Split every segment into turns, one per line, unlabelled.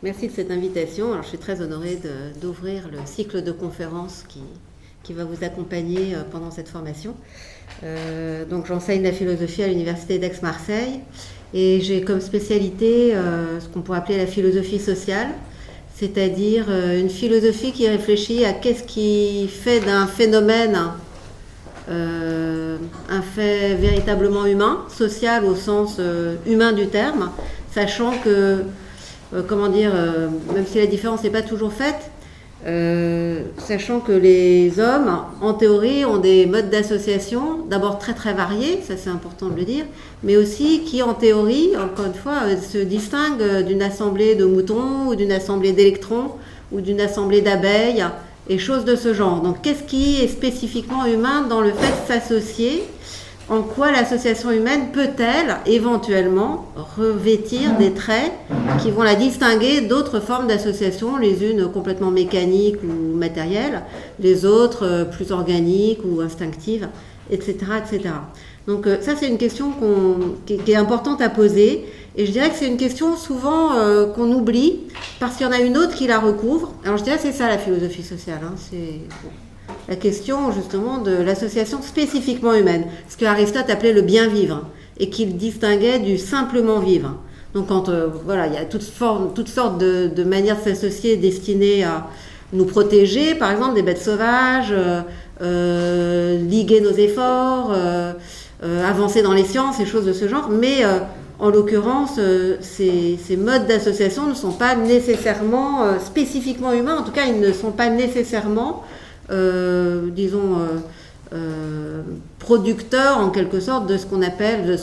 Merci de cette invitation. Alors, je suis très honorée d'ouvrir le cycle de conférences qui va vous accompagner pendant cette formation. Donc, j'enseigne la philosophie à l'Université d'Aix-Marseille et j'ai comme spécialité ce qu'on pourrait appeler la philosophie sociale, c'est-à-dire une philosophie qui réfléchit à qu'est-ce qui fait d'un phénomène un fait véritablement humain, social au sens humain du terme, sachant que même si la différence n'est pas toujours faite, sachant que les hommes, en théorie, ont des modes d'association, d'abord très très variés, ça c'est important de le dire, mais aussi qui, en théorie, encore une fois, se distinguent d'une assemblée de moutons, ou d'une assemblée d'électrons, ou d'une assemblée d'abeilles, et choses de ce genre. Donc qu'est-ce qui est spécifiquement humain dans le fait de s'associer ? En quoi l'association humaine peut-elle éventuellement revêtir des traits qui vont la distinguer d'autres formes d'association, les unes complètement mécaniques ou matérielles, les autres plus organiques ou instinctives, etc. etc. Donc ça c'est une question qui est importante à poser, et je dirais que c'est une question souvent qu'on oublie parce qu'il y en a une autre qui la recouvre. Alors je dirais que c'est ça la philosophie sociale, c'est la question justement de l'association spécifiquement humaine, ce que Aristote appelait le bien vivre et qu'il distinguait du simplement vivre. Donc quand il y a toutes sortes de manières de s'associer destinées à nous protéger, par exemple des bêtes sauvages, liguer nos efforts, avancer dans les sciences et choses de ce genre, mais en l'occurrence, ces modes d'association ne sont pas nécessairement spécifiquement humains, en tout cas ils ne sont pas nécessairement producteur en quelque sorte de ce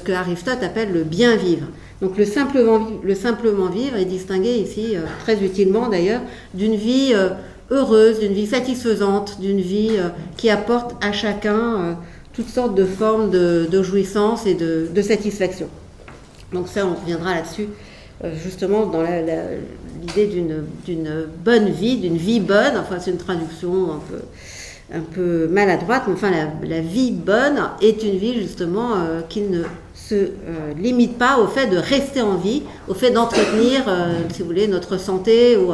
que Aristote appelle le bien vivre. Donc le simplement vivre est distingué ici très utilement d'ailleurs d'une vie heureuse, d'une vie satisfaisante, d'une vie qui apporte à chacun toutes sortes de formes de jouissance et de satisfaction. Donc ça, on reviendra là-dessus justement dans l'idée d'une bonne vie, d'une vie bonne. Enfin, c'est une traduction un peu maladroite, mais enfin, la vie bonne est une vie justement qui ne se limite pas au fait de rester en vie, au fait d'entretenir, si vous voulez, notre santé ou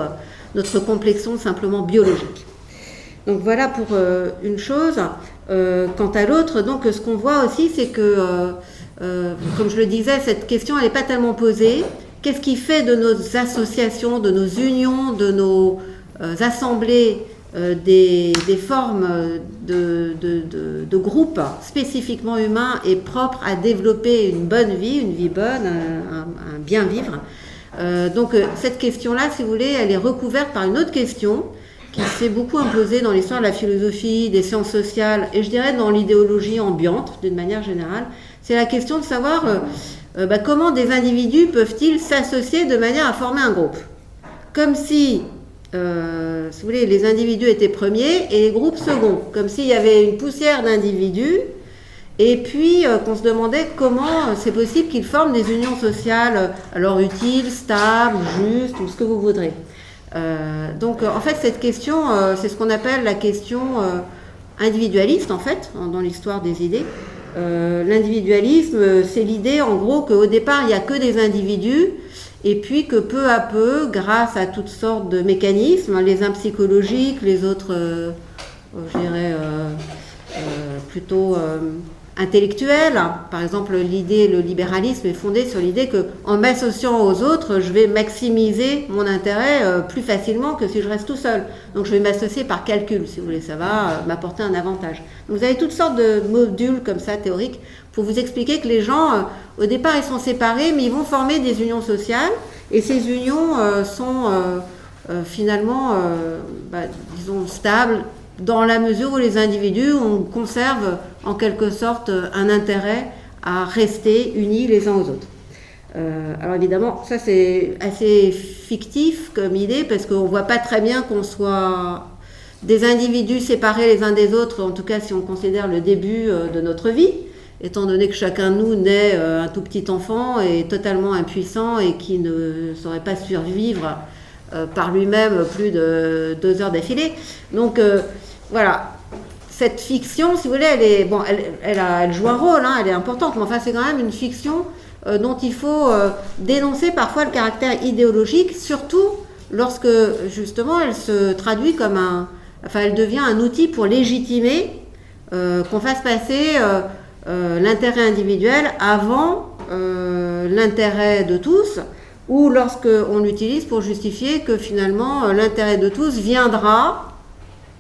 notre complexion simplement biologique. Donc voilà pour une chose. Quant à l'autre, donc ce qu'on voit aussi, c'est que, comme je le disais, cette question, elle n'est pas tellement posée. Qu'est-ce qui fait de nos associations, de nos unions, de nos assemblées, des formes de groupes spécifiquement humains et propres à développer une bonne vie, une vie bonne, un bien vivre. Donc cette question-là, si vous voulez, elle est recouverte par une autre question qui s'est beaucoup imposée dans l'histoire de la philosophie, des sciences sociales et je dirais dans l'idéologie ambiante d'une manière générale. C'est la question de savoir comment des individus peuvent-ils s'associer de manière à former un groupe. Comme si, si vous voulez, les individus étaient premiers et les groupes seconds. Comme s'il y avait une poussière d'individus et puis qu'on se demandait comment c'est possible qu'ils forment des unions sociales alors utiles, stables, justes, ou ce que vous voudrez. Donc en fait cette question, c'est ce qu'on appelle la question individualiste en fait, dans l'histoire des idées. L'individualisme, c'est l'idée en gros qu'au départ il n'y a que des individus et puis que peu à peu, grâce à toutes sortes de mécanismes, les uns psychologiques, les autres, je dirais, plutôt intellectuels. Par exemple, le libéralisme est fondé sur l'idée qu'en m'associant aux autres, je vais maximiser mon intérêt plus facilement que si je reste tout seul. Donc je vais m'associer par calcul, si vous voulez, ça va m'apporter un avantage. Donc, vous avez toutes sortes de modules comme ça, théoriques, pour vous expliquer que les gens, au départ, ils sont séparés, mais ils vont former des unions sociales, et ces unions sont finalement, disons, stables, dans la mesure où les individus conservent en quelque sorte un intérêt à rester unis les uns aux autres. Alors évidemment, ça c'est assez fictif comme idée parce qu'on ne voit pas très bien qu'on soit des individus séparés les uns des autres, en tout cas si on considère le début de notre vie, étant donné que chacun de nous naît un tout petit enfant et totalement impuissant et qui ne saurait pas survivre par lui-même plus de 2 heures d'affilée. Donc voilà, cette fiction, si vous voulez, elle joue un rôle, elle est importante, mais enfin c'est quand même une fiction dont il faut dénoncer parfois le caractère idéologique, surtout lorsque justement elle se traduit comme elle devient un outil pour légitimer qu'on fasse passer l'intérêt individuel avant l'intérêt de tous, ou lorsqu'on l'utilise pour justifier que finalement l'intérêt de tous viendra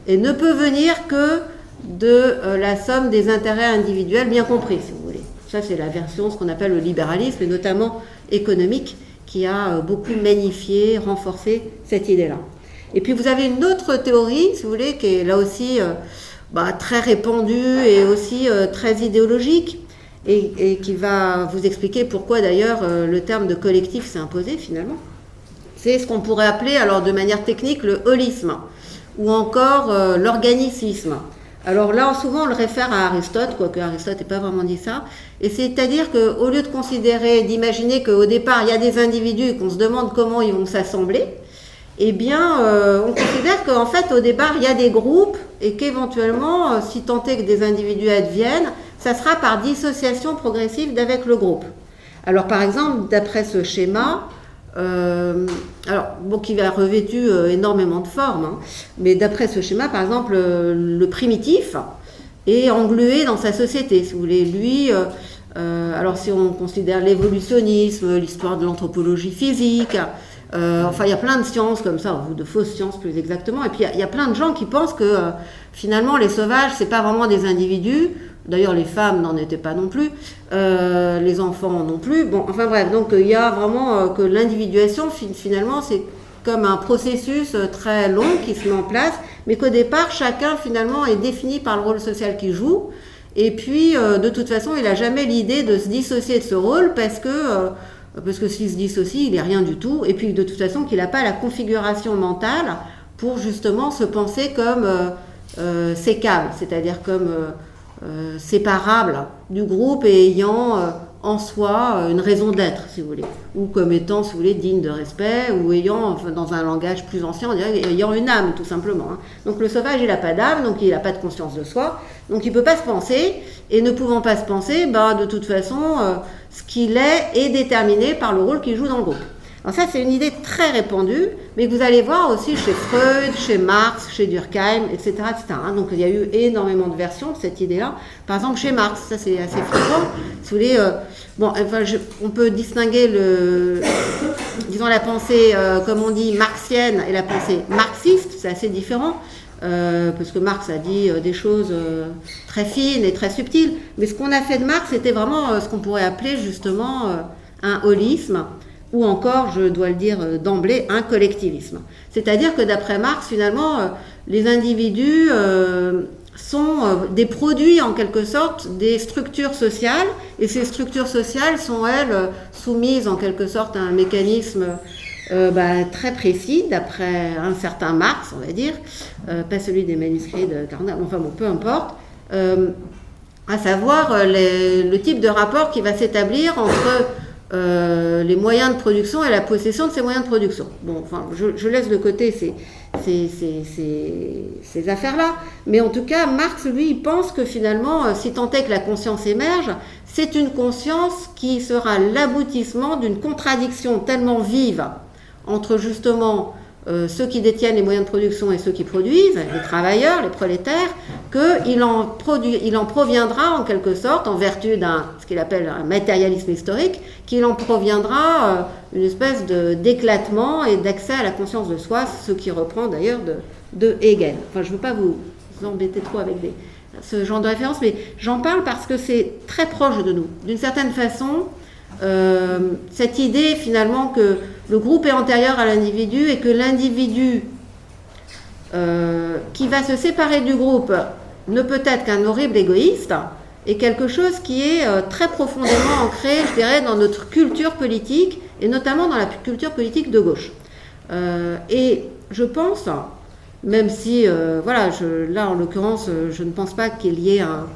et ne peut venir que de la somme des intérêts individuels bien compris, si vous voulez. Ça, c'est la version, ce qu'on appelle le libéralisme, et notamment économique, qui a beaucoup magnifié, renforcé cette idée-là. Et puis vous avez une autre théorie, si vous voulez, qui est là aussi très répandue et aussi très idéologique, et qui va vous expliquer pourquoi d'ailleurs le terme de collectif s'est imposé finalement. C'est ce qu'on pourrait appeler alors de manière technique le holisme, ou encore l'organicisme. Alors là, souvent on le réfère à Aristote, quoique Aristote n'ait pas vraiment dit ça, et c'est-à-dire qu'au lieu de considérer, d'imaginer qu'au départ il y a des individus et qu'on se demande comment ils vont s'assembler, eh bien on considère qu'en fait au départ il y a des groupes et qu'éventuellement, si tant est que des individus adviennent, ça sera par dissociation progressive d'avec le groupe. Alors par exemple, d'après ce schéma, qui va revêtu énormément de formes, mais d'après ce schéma, par exemple, le primitif est englué dans sa société, si vous voulez. Lui, alors si on considère l'évolutionnisme, l'histoire de l'anthropologie physique, il y a plein de sciences comme ça, ou de fausses sciences plus exactement, et puis il y a plein de gens qui pensent que finalement les sauvages, c'est pas vraiment des individus. D'ailleurs, les femmes n'en étaient pas non plus, les enfants non plus. Bon, enfin bref, donc il y a vraiment que l'individuation, finalement, c'est comme un processus très long qui se met en place, mais qu'au départ, chacun, finalement, est défini par le rôle social qu'il joue. Et puis, de toute façon, il n'a jamais l'idée de se dissocier de ce rôle parce que s'il se dissocie, il n'est rien du tout. Et puis, de toute façon, qu'il n'a pas la configuration mentale pour justement se penser comme sécable, c'est-à-dire comme... séparable du groupe et ayant en soi une raison d'être, si vous voulez, ou comme étant, si vous voulez, digne de respect, ou ayant, dans un langage plus ancien, on dirait ayant une âme, tout simplement. Donc le sauvage, il n'a pas d'âme, donc il n'a pas de conscience de soi, donc il ne peut pas se penser, et ne pouvant pas se penser, de toute façon, ce qu'il est déterminé par le rôle qu'il joue dans le groupe. Alors ça, c'est une idée très répandue, mais que vous allez voir aussi chez Freud, chez Marx, chez Durkheim, etc. Donc il y a eu énormément de versions de cette idée-là. Par exemple, chez Marx, ça c'est assez fréquent. Si vous voulez, on peut distinguer la pensée, comme on dit, marxienne et la pensée marxiste, c'est assez différent. Parce que Marx a dit des choses très fines et très subtiles. Mais ce qu'on a fait de Marx, c'était vraiment ce qu'on pourrait appeler justement un holisme, ou encore, je dois le dire d'emblée, un collectivisme. C'est-à-dire que d'après Marx, finalement, les individus sont des produits, en quelque sorte, des structures sociales, et ces structures sociales sont, elles, soumises, en quelque sorte, à un mécanisme très précis, d'après un certain Marx, on va dire, pas celui des manuscrits de Carnot, peu importe, à savoir le type de rapport qui va s'établir entre les moyens de production et la possession de ces moyens de production. Je laisse de côté ces affaires-là, mais en tout cas, Marx, lui, il pense que finalement, si tant est que la conscience émerge, c'est une conscience qui sera l'aboutissement d'une contradiction tellement vive entre justement ceux qui détiennent les moyens de production et ceux qui produisent, les travailleurs, les prolétaires, qu'il en proviendra en quelque sorte, en vertu ce qu'il appelle un matérialisme historique, qu'il en proviendra une espèce d'éclatement et d'accès à la conscience de soi, ce qui reprend d'ailleurs de Hegel. Je ne veux pas vous embêter trop avec ce genre de référence, mais j'en parle parce que c'est très proche de nous. D'une certaine façon, cette idée finalement que le groupe est antérieur à l'individu et que l'individu qui va se séparer du groupe ne peut être qu'un horrible égoïste est quelque chose qui est très profondément ancré, je dirais, dans notre culture politique et notamment dans la culture politique de gauche. Et je pense, même si, là en l'occurrence, je ne pense pas qu'il y ait un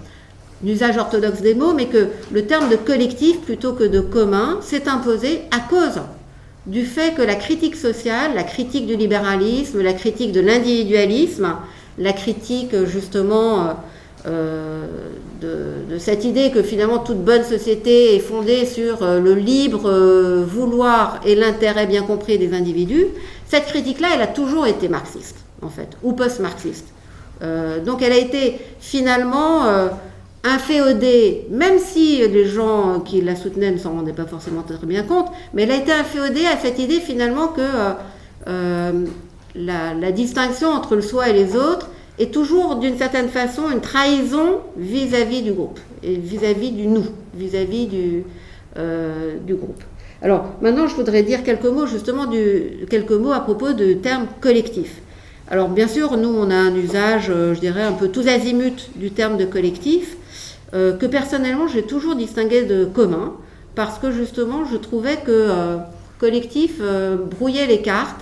usage orthodoxe des mots, mais que le terme de collectif plutôt que de commun s'est imposé à cause du fait que la critique sociale, la critique du libéralisme, la critique de l'individualisme, la critique justement de cette idée que finalement toute bonne société est fondée sur le libre vouloir et l'intérêt bien compris des individus, cette critique-là, elle a toujours été marxiste, en fait, ou post-marxiste. Donc elle a été finalement inféodée, même si les gens qui la soutenaient ne s'en rendaient pas forcément très bien compte, mais elle a été inféodée à cette idée finalement que la distinction entre le soi et les autres est toujours d'une certaine façon une trahison vis-à-vis du groupe, et vis-à-vis du nous, vis-à-vis du groupe. Alors maintenant je voudrais dire quelques mots justement quelques mots à propos du terme collectif. Alors bien sûr nous on a un usage, je dirais un peu tous azimuts du terme de collectif, que personnellement j'ai toujours distingué de commun, parce que justement je trouvais que collectif brouillait les cartes,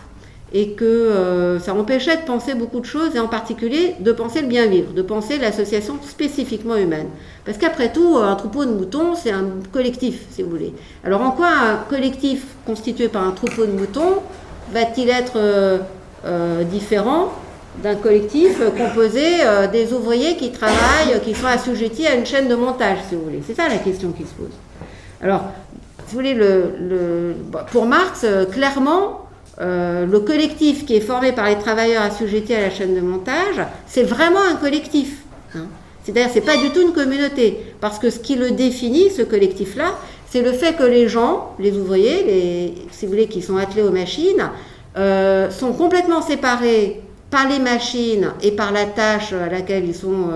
et que ça empêchait de penser beaucoup de choses, et en particulier de penser le bien vivre, de penser l'association spécifiquement humaine. Parce qu'après tout, un troupeau de moutons, c'est un collectif, si vous voulez. Alors en quoi un collectif constitué par un troupeau de moutons va-t-il être différent d'un collectif composé des ouvriers qui travaillent, qui sont assujettis à une chaîne de montage, si vous voulez. C'est ça la question qui se pose. Alors, si vous voulez, pour Marx, clairement, le collectif qui est formé par les travailleurs assujettis à la chaîne de montage, c'est vraiment un collectif. Hein. C'est-à-dire, c'est pas du tout une communauté, parce que ce qui le définit, ce collectif-là, c'est le fait que les gens, les ouvriers, si vous voulez, qui sont attelés aux machines, sont complètement séparés par les machines et par la tâche à laquelle ils sont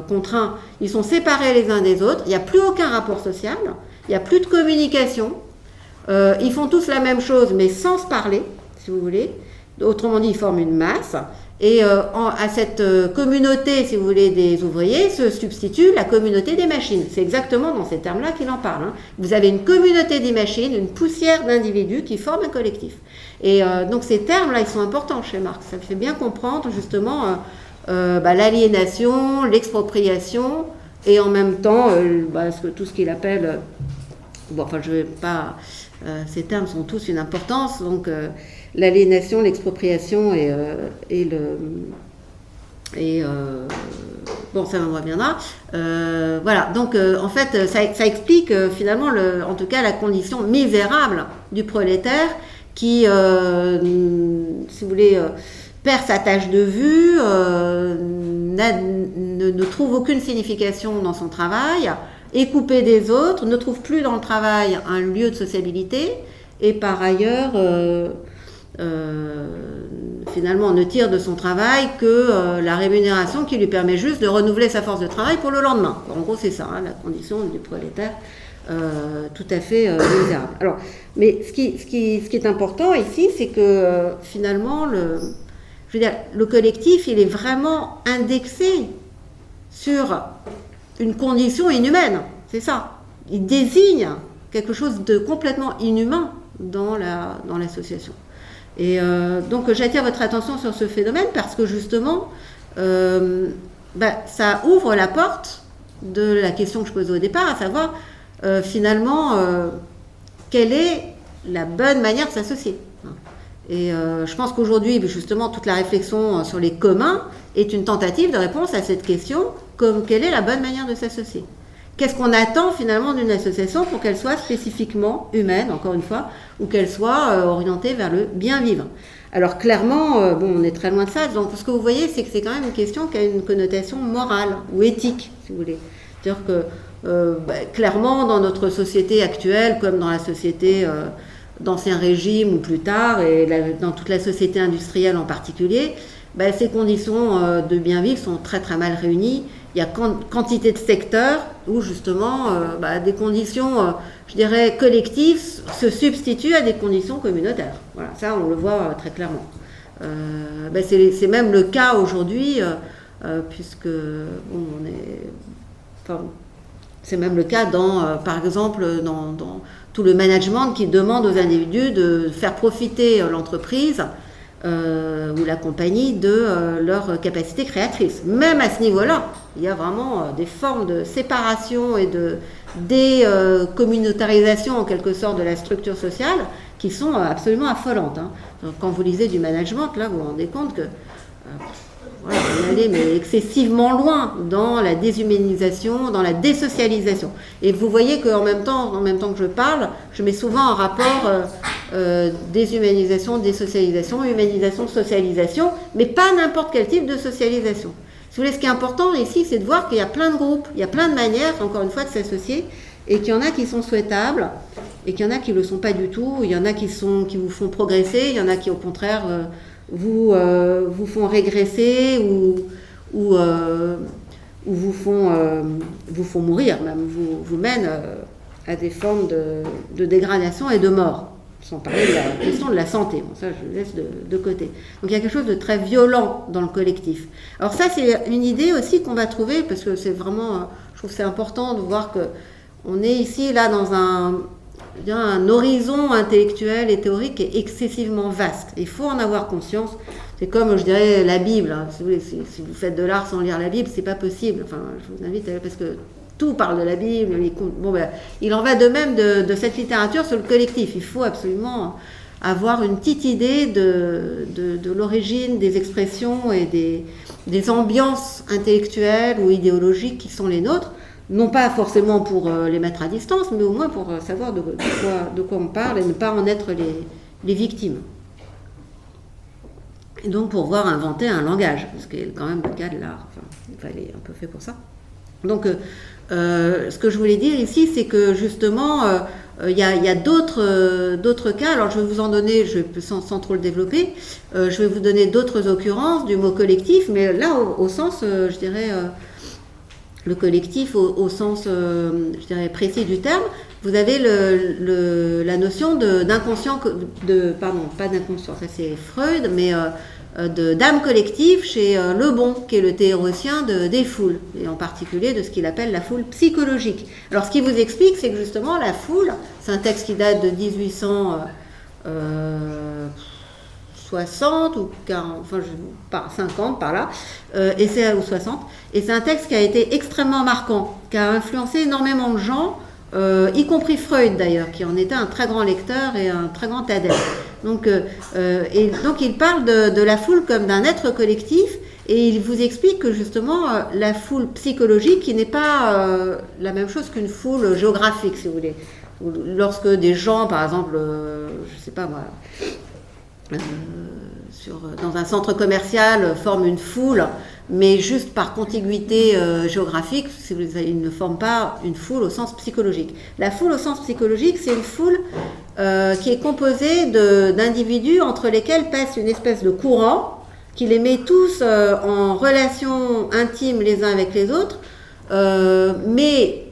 contraints. Ils sont séparés les uns des autres. Il n'y a plus aucun rapport social. Il n'y a plus de communication. Ils font tous la même chose, mais sans se parler, si vous voulez. Autrement dit, ils forment une masse. Et à cette communauté, si vous voulez, des ouvriers, se substitue la communauté des machines. C'est exactement dans ces termes-là qu'il en parle. Hein. Vous avez une communauté des machines, une poussière d'individus qui forment un collectif. Et donc ces termes-là, ils sont importants chez Marx. Ça fait bien comprendre justement l'aliénation, l'expropriation, et en même temps tout ce qu'il appelle... je vais pas... ces termes sont tous une importance, donc... l'aliénation, l'expropriation ça me reviendra. Voilà, donc en fait, ça explique finalement, en tout cas, la condition misérable du prolétaire qui, si vous voulez, perd sa tâche de vue, ne trouve aucune signification dans son travail, est coupé des autres, ne trouve plus dans le travail un lieu de sociabilité, et par ailleurs... finalement ne tire de son travail que la rémunération qui lui permet juste de renouveler sa force de travail pour le lendemain. En gros, c'est ça, la condition du prolétaire tout à fait misérable. Alors, mais ce qui est important ici, c'est que finalement, le collectif, il est vraiment indexé sur une condition inhumaine, c'est ça. Il désigne quelque chose de complètement inhumain dans l'association. Et donc j'attire votre attention sur ce phénomène parce que justement ça ouvre la porte de la question que je posais au départ, à savoir finalement quelle est la bonne manière de s'associer. Et je pense qu'aujourd'hui justement toute la réflexion sur les communs est une tentative de réponse à cette question, comme quelle est la bonne manière de s'associer. Qu'est-ce qu'on attend finalement d'une association pour qu'elle soit spécifiquement humaine, encore une fois, ou qu'elle soit orientée vers le bien vivre? Alors clairement, on est très loin de ça. Donc ce que vous voyez, c'est que c'est quand même une question qui a une connotation morale ou éthique, si vous voulez. C'est-à-dire que clairement, dans notre société actuelle, comme dans la société d'Ancien Régime ou plus tard, et dans toute la société industrielle en particulier, ces conditions de bien vivre sont très très mal réunies. Il y a quantité de secteurs où justement des conditions, je dirais, collectives se substituent à des conditions communautaires. Voilà, ça on le voit très clairement. C'est même le cas aujourd'hui, puisque c'est même le cas par exemple dans tout le management qui demande aux individus de faire profiter l'entreprise ou la compagnie de leur capacité créatrice. Même à ce niveau-là, il y a vraiment des formes de séparation et de décommunautarisation en quelque sorte de la structure sociale qui sont absolument affolantes. Hein. Donc, quand vous lisez du management, là vous vous rendez compte que aller mais excessivement loin dans la déshumanisation, dans la désocialisation. Et vous voyez qu'en même temps que je parle, je mets souvent en rapport déshumanisation, désocialisation, humanisation, socialisation, mais pas n'importe quel type de socialisation. Si vous voulez, ce qui est important ici, c'est de voir qu'il y a plein de groupes, il y a plein de manières, encore une fois, de s'associer, et qu'il y en a qui sont souhaitables, et qu'il y en a qui ne le sont pas du tout, il y en a qui vous font progresser, il y en a qui, au contraire, vous font régresser, ou vous font mourir, même, vous mènent à des formes de dégradation et de mort. Sans parler de la question de la santé. Bon, ça, je le laisse de côté. Donc, il y a quelque chose de très violent dans le collectif. Alors ça, c'est une idée aussi qu'on va trouver, parce que c'est vraiment, je trouve que c'est important de voir qu'on est ici, là, dans un horizon intellectuel et théorique qui est excessivement vaste. Il faut en avoir conscience. C'est comme, je dirais, la Bible. Hein. Si vous faites de l'art sans lire la Bible, c'est pas possible. Enfin, je vous invite parce que tout parle de la Bible. Il en va de même de cette littérature sur le collectif. Il faut absolument avoir une petite idée de l'origine des expressions et des ambiances intellectuelles ou idéologiques qui sont les nôtres. Non pas forcément pour les mettre à distance, mais au moins pour savoir de quoi on parle et ne pas en être les victimes. Et donc pour pouvoir inventer un langage, parce qu'il est quand même le cas de l'art. Enfin, il fallait un peu fait pour ça. Donc ce que je voulais dire ici, c'est que justement, il y a d'autres cas. Alors je vais vous en donner, sans trop le développer, je vais vous donner d'autres occurrences du mot collectif, mais là au sens, je dirais, le collectif au sens, je dirais, précis du terme. Vous avez la notion d'inconscient, pardon, pas d'inconscient, ça c'est Freud, mais d'âme collective chez Le Bon, qui est le théoricien des foules, et en particulier de ce qu'il appelle la foule psychologique. Alors ce qu'il vous explique, c'est que justement la foule, c'est un texte qui date de 1860 ou 40, enfin 50 par là, ou 60, et c'est un texte qui a été extrêmement marquant, qui a influencé énormément de gens, y compris Freud d'ailleurs, qui en était un très grand lecteur et un très grand adepte. Donc il parle de la foule comme d'un être collectif, et il vous explique que justement la foule psychologique, qui n'est pas la même chose qu'une foule géographique, si vous voulez. Lorsque des gens, par exemple, je sais pas moi, dans un centre commercial forment une foule, mais juste par contiguïté géographique, ils ne forment pas une foule au sens psychologique. La foule au sens psychologique, c'est une foule qui est composée d'individus entre lesquels passe une espèce de courant qui les met tous en relation intime les uns avec les autres, mais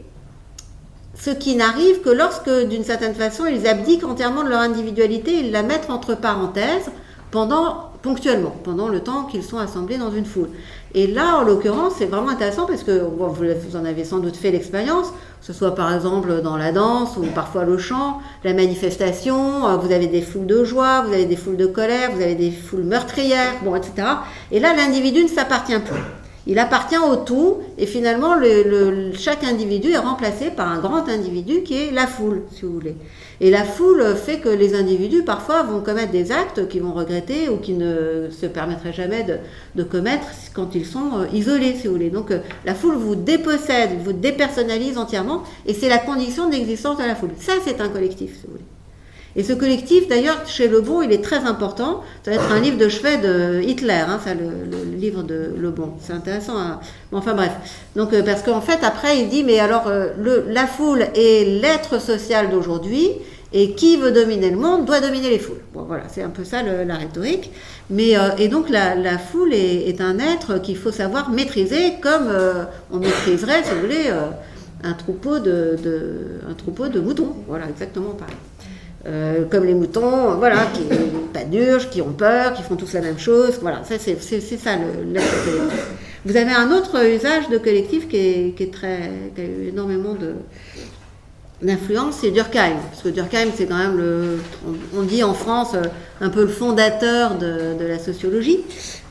ce qui n'arrive que lorsque, d'une certaine façon, ils abdiquent entièrement de leur individualité, ils la mettent entre parenthèses ponctuellement, pendant le temps qu'ils sont assemblés dans une foule. Et là, en l'occurrence, c'est vraiment intéressant parce que vous en avez sans doute fait l'expérience, que ce soit par exemple dans la danse ou parfois le chant, la manifestation, vous avez des foules de joie, vous avez des foules de colère, vous avez des foules meurtrières, etc. Et là, l'individu ne s'appartient plus. Il appartient au tout, et finalement, chaque individu est remplacé par un grand individu qui est la foule, si vous voulez. Et la foule fait que les individus, parfois, vont commettre des actes qu'ils vont regretter ou qui ne se permettraient jamais de commettre quand ils sont isolés, si vous voulez. Donc, la foule vous dépossède, vous dépersonnalise entièrement, et c'est la condition d'existence de la foule. Ça, c'est un collectif, si vous voulez. Et ce collectif, d'ailleurs, chez Le Bon, il est très important. Ça va être un livre de chevet de Hitler, hein, ça, le livre de Le Bon. C'est intéressant. Hein. Bon, enfin bref. Donc, parce qu'en fait, après, il dit, mais alors, la foule est l'être social d'aujourd'hui, et qui veut dominer le monde doit dominer les foules. Bon, voilà, c'est un peu ça la rhétorique. Mais, et donc, la foule est un être qu'il faut savoir maîtriser, comme on maîtriserait, si vous voulez, un troupeau de moutons. Voilà, exactement pareil. Comme les moutons, voilà, qui panurgent, qui ont peur, qui font tous la même chose. Voilà, ça, c'est ça l'être collectif. Vous avez un autre usage de collectif qui a eu énormément d'influence, c'est Durkheim. Parce que Durkheim, c'est quand même on dit en France, un peu le fondateur de la sociologie.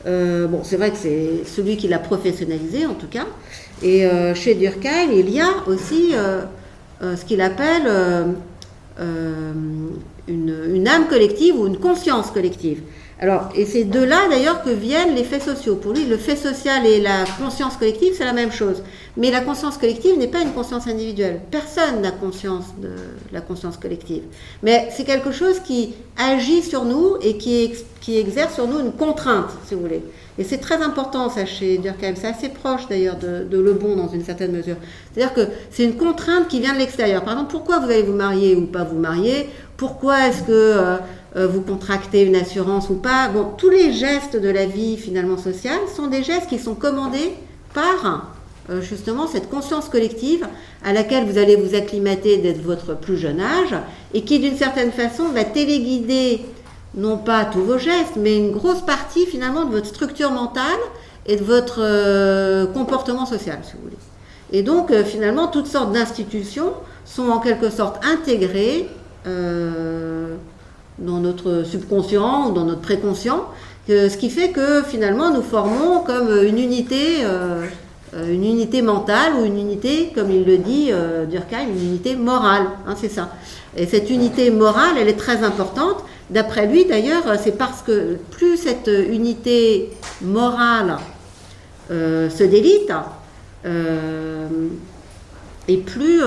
Bon, c'est vrai que c'est celui qui l'a professionnalisé, en tout cas. Et chez Durkheim, il y a aussi ce qu'il appelle une âme collective ou une conscience collective. Alors, et c'est de là d'ailleurs que viennent les faits sociaux. Pour lui, le fait social et la conscience collective, c'est la même chose. Mais la conscience collective n'est pas une conscience individuelle. Personne n'a conscience de la conscience collective. Mais c'est quelque chose qui agit sur nous et qui exerce sur nous une contrainte, si vous voulez. Et c'est très important, ça, chez Durkheim. C'est assez proche d'ailleurs de Le Bon dans une certaine mesure. C'est-à-dire que c'est une contrainte qui vient de l'extérieur. Par exemple, pourquoi vous allez vous marier ou pas vous marier? Pourquoi est-ce que vous contractez une assurance ou pas? Bon, tous les gestes de la vie finalement sociale sont des gestes qui sont commandés par justement cette conscience collective à laquelle vous allez vous acclimater dès votre plus jeune âge et qui d'une certaine façon va téléguider non pas tous vos gestes, mais une grosse partie finalement de votre structure mentale et de votre comportement social, si vous voulez. Et donc finalement toutes sortes d'institutions sont en quelque sorte intégrées dans notre subconscient ou dans notre préconscient, ce qui fait que finalement nous formons comme une unité mentale ou une unité, comme il le dit Durkheim, une unité morale, hein, c'est ça. Et cette unité morale, elle est très importante. D'après lui d'ailleurs, c'est parce que plus cette unité morale se délite, et plus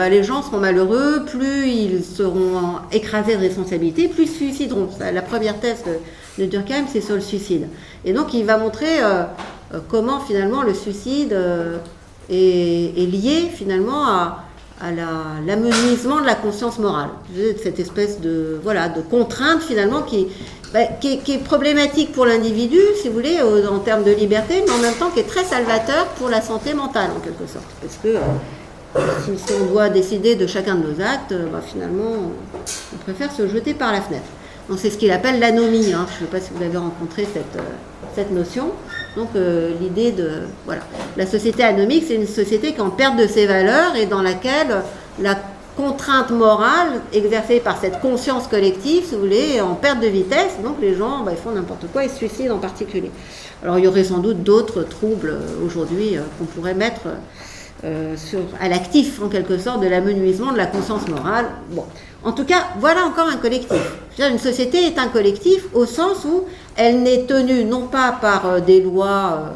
les gens seront malheureux, plus ils seront écrasés de responsabilités, plus ils se suicideront. La première thèse de Durkheim, c'est sur le suicide. Et donc il va montrer comment finalement le suicide est lié finalement à l'amenuisement de la conscience morale. Cette espèce de contrainte finalement qui est problématique pour l'individu, si vous voulez, en termes de liberté, mais en même temps qui est très salvateur pour la santé mentale en quelque sorte. Parce que si on doit décider de chacun de nos actes, finalement, on préfère se jeter par la fenêtre. Donc c'est ce qu'il appelle l'anomie. Hein. Je ne sais pas si vous avez rencontré cette notion. Donc l'idée de... Voilà. La société anomique, c'est une société qui est en perte de ses valeurs et dans laquelle la contrainte morale exercée par cette conscience collective, si vous voulez, est en perte de vitesse. Donc les gens ils font n'importe quoi, ils se suicident en particulier. Alors il y aurait sans doute d'autres troubles aujourd'hui qu'on pourrait mettre... à l'actif en quelque sorte de l'amenuisement de la conscience morale. Bon, en tout cas, voilà encore un collectif. C'est-à-dire, une société est un collectif au sens où elle n'est tenue non pas par des lois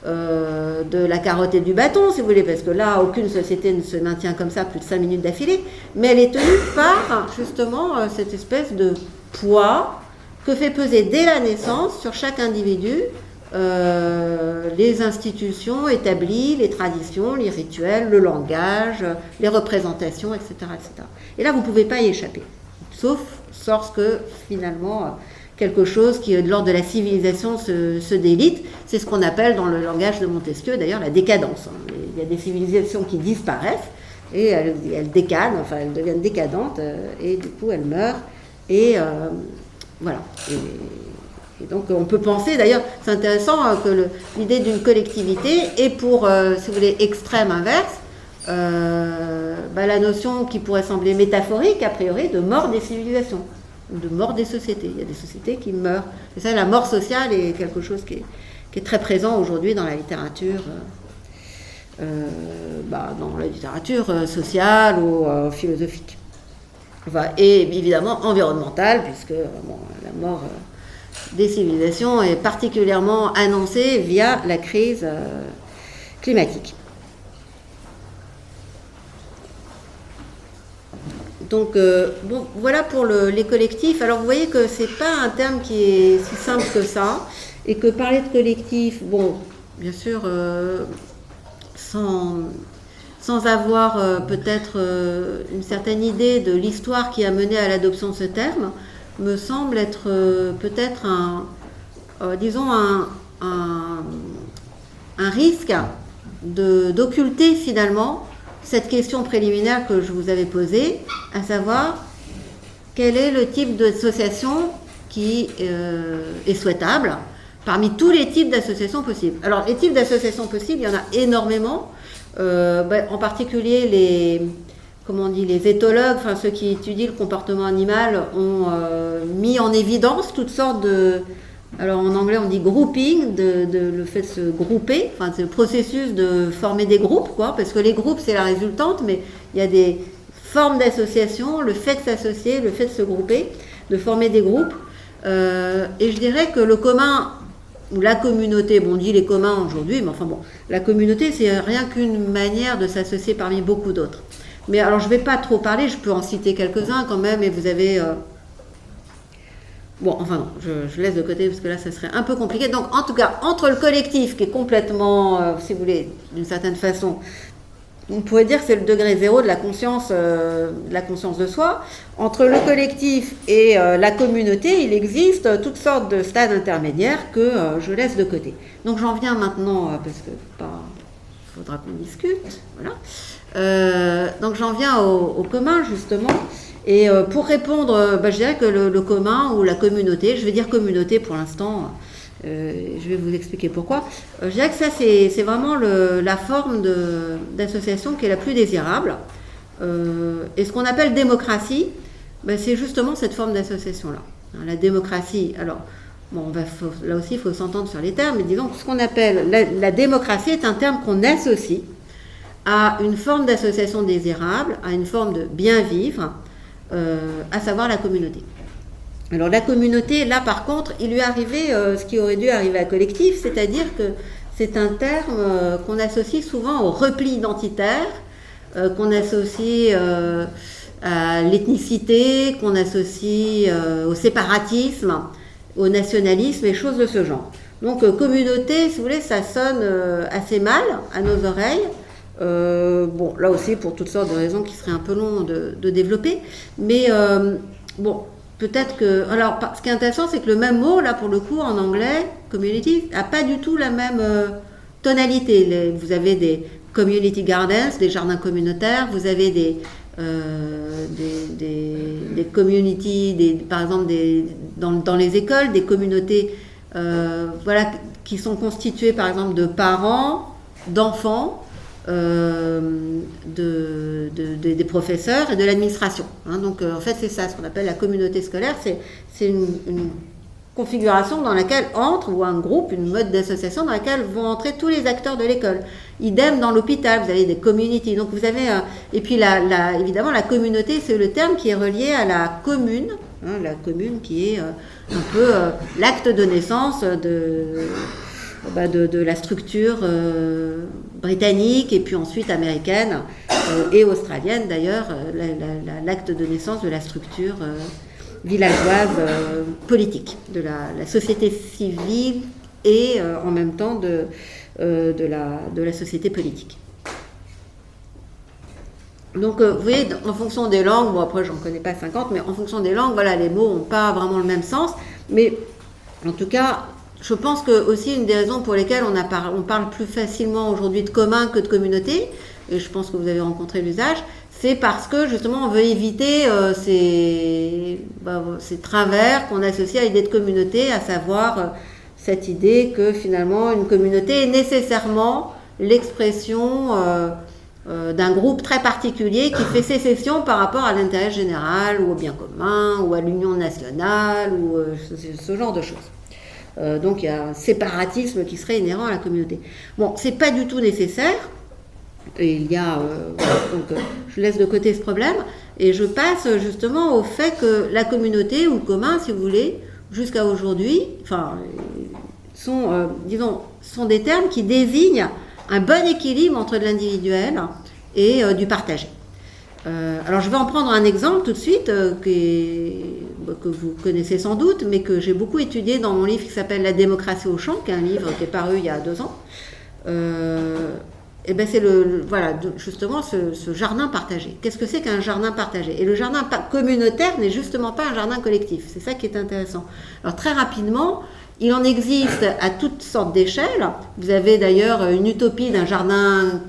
de la carotte et du bâton, si vous voulez, parce que là, aucune société ne se maintient comme ça plus de 5 minutes d'affilée, mais elle est tenue par justement cette espèce de poids que fait peser dès la naissance sur chaque individu les institutions établies, les traditions, les rituels, le langage, les représentations, etc., etc. Et là, vous ne pouvez pas y échapper, sauf lorsque finalement quelque chose qui est de l'ordre de la civilisation se délite. C'est ce qu'on appelle dans le langage de Montesquieu d'ailleurs la décadence. Il y a des civilisations qui disparaissent et elles décadent, enfin elles deviennent décadentes et du coup elles meurent et voilà. Et donc on peut penser, d'ailleurs, c'est intéressant que l'idée d'une collectivité est pour, si vous voulez, extrême inverse, la notion qui pourrait sembler métaphorique, a priori, de mort des civilisations, de mort des sociétés. Il y a des sociétés qui meurent. Et ça, la mort sociale est quelque chose qui est très présent aujourd'hui dans la littérature, dans la littérature sociale ou philosophique. Enfin, et évidemment environnementale, puisque la mort... des civilisations est particulièrement annoncée via la crise climatique. Donc, voilà pour les collectifs. Alors, vous voyez que ce n'est pas un terme qui est si simple que ça, et que parler de collectif, bien sûr, sans avoir peut-être une certaine idée de l'histoire qui a mené à l'adoption de ce terme, me semble être peut-être un risque d'occulter finalement cette question préliminaire que je vous avais posée, à savoir quel est le type d'association qui est souhaitable parmi tous les types d'associations possibles. Alors les types d'associations possibles, il y en a énormément, en particulier les éthologues, enfin ceux qui étudient le comportement animal, ont mis en évidence toutes sortes de... Alors en anglais on dit grouping, le fait de se grouper, enfin c'est le processus de former des groupes, parce que les groupes c'est la résultante, mais il y a des forme d'association, le fait de s'associer, le fait de se grouper, de former des groupes. Et je dirais que le commun, ou la communauté, bon on dit les communs aujourd'hui, mais enfin bon, la communauté c'est rien qu'une manière de s'associer parmi beaucoup d'autres. Mais alors je ne vais pas trop parler, je peux en citer quelques-uns quand même, et vous avez... Bon, enfin non, je laisse de côté parce que là ça serait un peu compliqué. Donc en tout cas, entre le collectif qui est complètement, si vous voulez, d'une certaine façon, on pourrait dire que c'est le degré zéro de la conscience de soi. Entre le collectif et la communauté, il existe toutes sortes de stades intermédiaires que je laisse de côté. Donc j'en viens maintenant, parce que faudra qu'on discute, voilà. Donc j'en viens au commun justement. Et pour répondre, je dirais que le commun ou la communauté, je vais dire communauté pour l'instant, je vais vous expliquer pourquoi. Je dirais que ça c'est vraiment la forme d'association qui est la plus désirable. Et ce qu'on appelle démocratie, c'est justement cette forme d'association-là. La démocratie, alors, bon, là aussi il faut s'entendre sur les termes, mais disons que ce qu'on appelle la démocratie est un terme qu'on associe à une forme d'association désirable, à une forme de bien vivre, à savoir la communauté. Alors la communauté, là par contre, il lui est arrivé ce qui aurait dû arriver à collectif, c'est-à-dire que c'est un terme qu'on associe souvent au repli identitaire, qu'on associe à l'ethnicité, qu'on associe au séparatisme, au nationalisme et choses de ce genre. Donc communauté, si vous voulez, ça sonne assez mal à nos oreilles. Bon, là aussi pour toutes sortes de raisons qui seraient un peu longs de développer, mais bon, peut-être que... Alors, ce qui est intéressant, c'est que le même mot, là pour le coup, en anglais, community, n'a pas du tout la même tonalité. Vous avez des community gardens, des jardins communautaires, vous avez des community, par exemple dans les écoles, des communautés voilà, qui sont constituées par exemple de parents, d'enfants, des professeurs et de l'administration. Donc en fait c'est ça, ce qu'on appelle la communauté scolaire, c'est une configuration dans laquelle entre, ou un groupe, une mode d'association dans laquelle vont entrer tous les acteurs de l'école. Idem dans l'hôpital, vous avez des community, donc vous avez, et puis évidemment la communauté c'est le terme qui est relié à la commune, la commune qui est un peu l'acte de naissance de la structure britannique et puis ensuite américaine et australienne d'ailleurs, l'acte de naissance de la structure villageoise politique, de la société civile et en même temps de la société politique. Donc vous voyez, en fonction des langues, bon après j'en connais pas 50, mais en fonction des langues, voilà, les mots n'ont pas vraiment le même sens, mais en tout cas, je pense que aussi une des raisons pour lesquelles on parle plus facilement aujourd'hui de commun que de communauté, et je pense que vous avez rencontré l'usage, c'est parce que justement on veut éviter ces travers qu'on associe à l'idée de communauté, à savoir cette idée que finalement une communauté est nécessairement l'expression d'un groupe très particulier qui fait sécession par rapport à l'intérêt général ou au bien commun ou à l'union nationale ou ce genre de choses. Donc il y a un séparatisme qui serait inhérent à la communauté. Bon, c'est pas du tout nécessaire. Et il y a donc je laisse de côté ce problème et je passe justement au fait que la communauté ou le commun, si vous voulez, jusqu'à aujourd'hui, sont des termes qui désignent un bon équilibre entre de l'individuel et du partagé. Alors je vais en prendre un exemple tout de suite que vous connaissez sans doute, mais que j'ai beaucoup étudié dans mon livre qui s'appelle La démocratie au champ, qui est un livre qui est paru il y a 2 ans. Et ben c'est justement ce jardin partagé. Qu'est-ce que c'est qu'un jardin partagé ? Et le jardin communautaire n'est justement pas un jardin collectif. C'est ça qui est intéressant. Alors très rapidement, il en existe à toutes sortes d'échelles. Vous avez d'ailleurs une utopie d'un jardin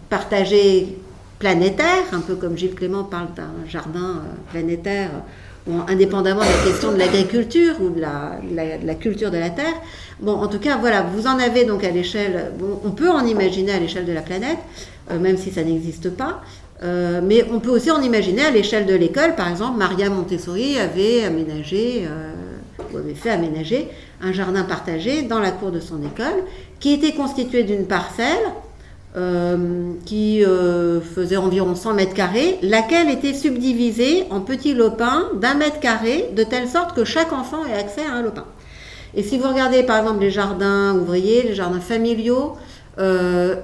partagé planétaire, un peu comme Gilles Clément parle d'un jardin planétaire, indépendamment de la question de l'agriculture ou de la culture de la terre. Bon, en tout cas, voilà, vous en avez donc à l'échelle, on peut en imaginer à l'échelle de la planète, même si ça n'existe pas, mais on peut aussi en imaginer à l'échelle de l'école. Par exemple, Maria Montessori avait fait aménager un jardin partagé dans la cour de son école, qui était constitué d'une parcelle qui faisait environ 100 mètres carrés, laquelle était subdivisée en petits lopins d'1 mètre carré, de telle sorte que chaque enfant ait accès à un lopin. Et si vous regardez par exemple les jardins ouvriers, les jardins familiaux,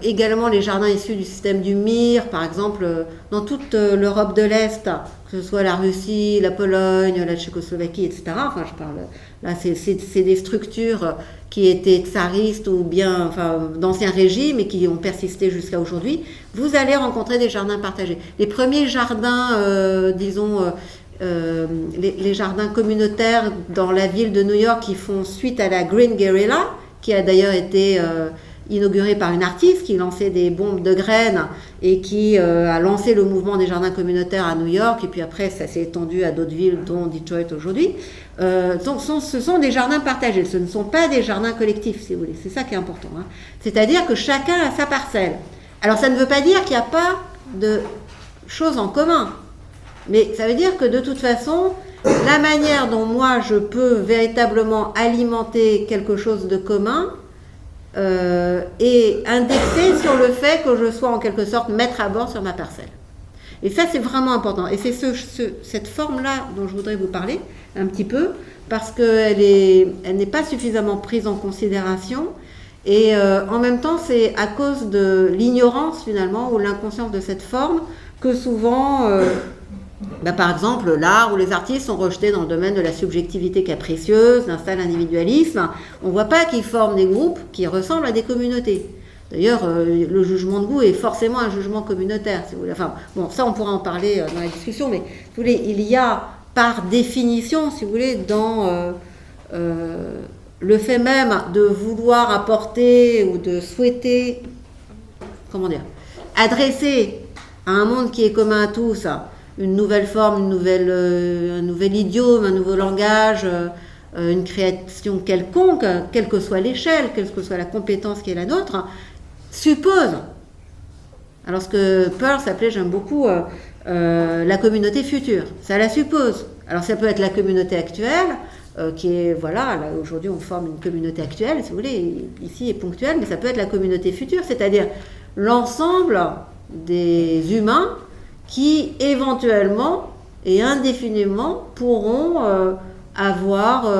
également les jardins issus du système du Mir, par exemple dans toute l'Europe de l'Est, que ce soit la Russie, la Pologne, la Tchécoslovaquie, etc. Enfin, je parle là, c'est des structures qui étaient tsaristes ou bien d'anciens régimes et qui ont persisté jusqu'à aujourd'hui. Vous allez rencontrer des jardins partagés. Les premiers jardins, les jardins communautaires dans la ville de New York qui font suite à la Green Guerrilla, qui a d'ailleurs été inaugurée par une artiste qui lançait des bombes de graines et qui a lancé le mouvement des jardins communautaires à New York, et puis après ça s'est étendu à d'autres villes dont Detroit aujourd'hui. Donc ce sont des jardins partagés, ce ne sont pas des jardins collectifs si vous voulez, c'est ça qui est important, hein. C'est-à-dire que chacun a sa parcelle. Alors ça ne veut pas dire qu'il n'y a pas de choses en commun, mais ça veut dire que de toute façon, la manière dont moi je peux véritablement alimenter quelque chose de commun est indexée sur le fait que je sois en quelque sorte maître à bord sur ma parcelle. Et ça c'est vraiment important. Et c'est cette forme-là dont je voudrais vous parler un petit peu, parce qu'elle n'est pas suffisamment prise en considération. Et en même temps, c'est à cause de l'ignorance finalement ou l'inconscience de cette forme que souvent, par exemple, l'art ou les artistes sont rejetés dans le domaine de la subjectivité capricieuse, d'un sale individualisme. On ne voit pas qu'ils forment des groupes qui ressemblent à des communautés. D'ailleurs, le jugement de goût est forcément un jugement communautaire, si vous voulez. Enfin, bon, ça on pourra en parler dans la discussion, mais si vous voulez, il y a par définition, si vous voulez, dans le fait même de vouloir apporter ou de souhaiter, adresser à un monde qui est commun à tous une nouvelle forme, un nouvel idiome, un nouveau langage, une création quelconque, quelle que soit l'échelle, quelle que soit la compétence qui est la nôtre, suppose, alors ce que Peirce s'appelait, j'aime beaucoup, la communauté future, ça la suppose. Alors ça peut être la communauté actuelle, qui est, voilà, là, aujourd'hui on forme une communauté actuelle, si vous voulez, ici est ponctuelle, mais ça peut être la communauté future, c'est-à-dire l'ensemble des humains qui éventuellement et indéfiniment pourront avoir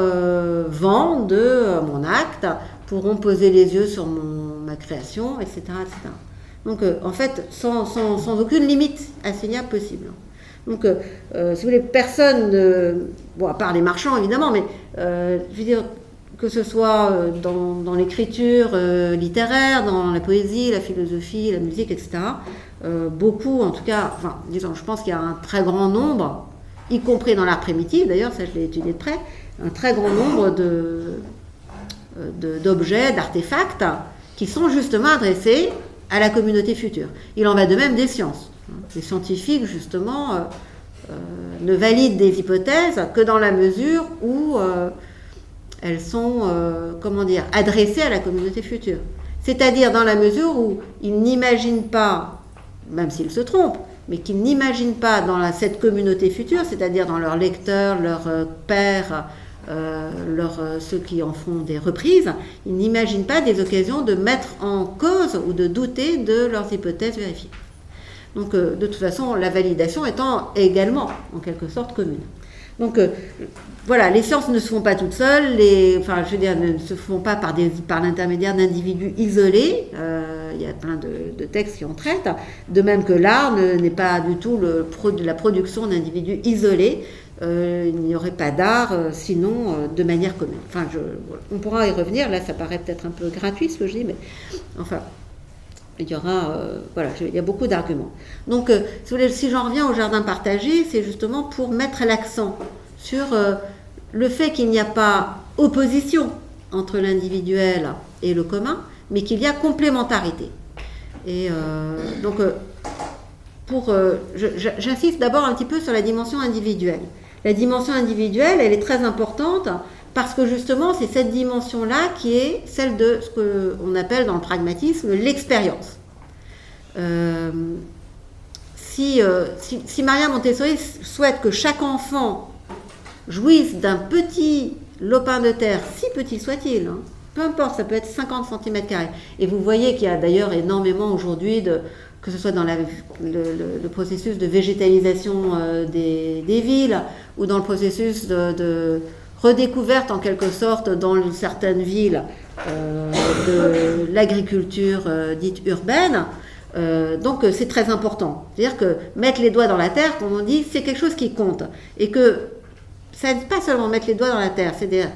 vent de mon acte, pourront poser les yeux sur ma création, etc. etc. Donc en fait, sans aucune limite assignable possible. Donc, si vous voulez, personne, bon, à part les marchands évidemment, mais je veux dire, que ce soit dans l'écriture littéraire, dans la poésie, la philosophie, la musique, etc., beaucoup, en tout cas, enfin, disons, je pense qu'il y a un très grand nombre, y compris dans l'art primitif, d'ailleurs, ça je l'ai étudié de près, un très grand nombre d'objets, d'artefacts, qui sont justement adressés à la communauté future. Il en va de même des sciences. Les scientifiques, justement, ne valident des hypothèses que dans la mesure où elles sont, adressées à la communauté future. C'est-à-dire dans la mesure où ils n'imaginent pas, même s'ils se trompent, mais qu'ils n'imaginent pas dans cette communauté future, c'est-à-dire dans leurs lecteurs, leurs pairs, ceux qui en font des reprises, ils n'imaginent pas des occasions de mettre en cause ou de douter de leurs hypothèses vérifiées. Donc, de toute façon, la validation étant également, en quelque sorte, commune. Donc, voilà, les sciences ne se font pas toutes seules, ne se font pas par l'intermédiaire d'individus isolés. Il y a plein de textes qui en traitent. De même que l'art n'est pas du tout la production d'individus isolés. Il n'y aurait pas d'art sinon de manière commune. Enfin, on pourra y revenir. Là, ça paraît peut-être un peu gratuit ce que je dis, mais enfin... Il y aura, il y a beaucoup d'arguments. Donc, si j'en reviens au jardin partagé, c'est justement pour mettre l'accent sur le fait qu'il n'y a pas opposition entre l'individuel et le commun, mais qu'il y a complémentarité. Et donc, j'insiste d'abord un petit peu sur la dimension individuelle. La dimension individuelle, elle est très importante parce que justement, c'est cette dimension-là qui est celle de ce qu'on appelle dans le pragmatisme l'expérience. Si Maria Montessori souhaite que chaque enfant jouisse d'un petit lopin de terre, si petit soit-il, peu importe, ça peut être 50 cm². Et vous voyez qu'il y a d'ailleurs énormément aujourd'hui, que ce soit dans le processus de végétalisation des villes, ou dans le processus de redécouverte en quelque sorte dans certaines villes de l'agriculture dite urbaine. Donc c'est très important. C'est-à-dire que mettre les doigts dans la terre, comme on dit, c'est quelque chose qui compte. Et que ça n'est pas seulement mettre les doigts dans la terre, c'est-à-dire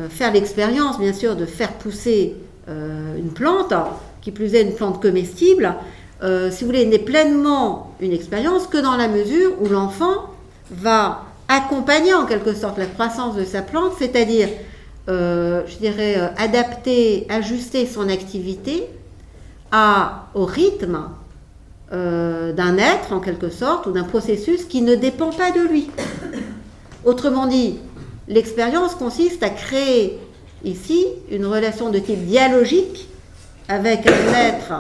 faire l'expérience, bien sûr, de faire pousser une plante, qui plus est une plante comestible, si vous voulez, n'est pleinement une expérience que dans la mesure où l'enfant va accompagner en quelque sorte la croissance de sa plante, c'est-à-dire, je dirais, adapter, ajuster son activité au rythme d'un être, en quelque sorte, ou d'un processus qui ne dépend pas de lui. Autrement dit, l'expérience consiste à créer ici une relation de type dialogique avec un être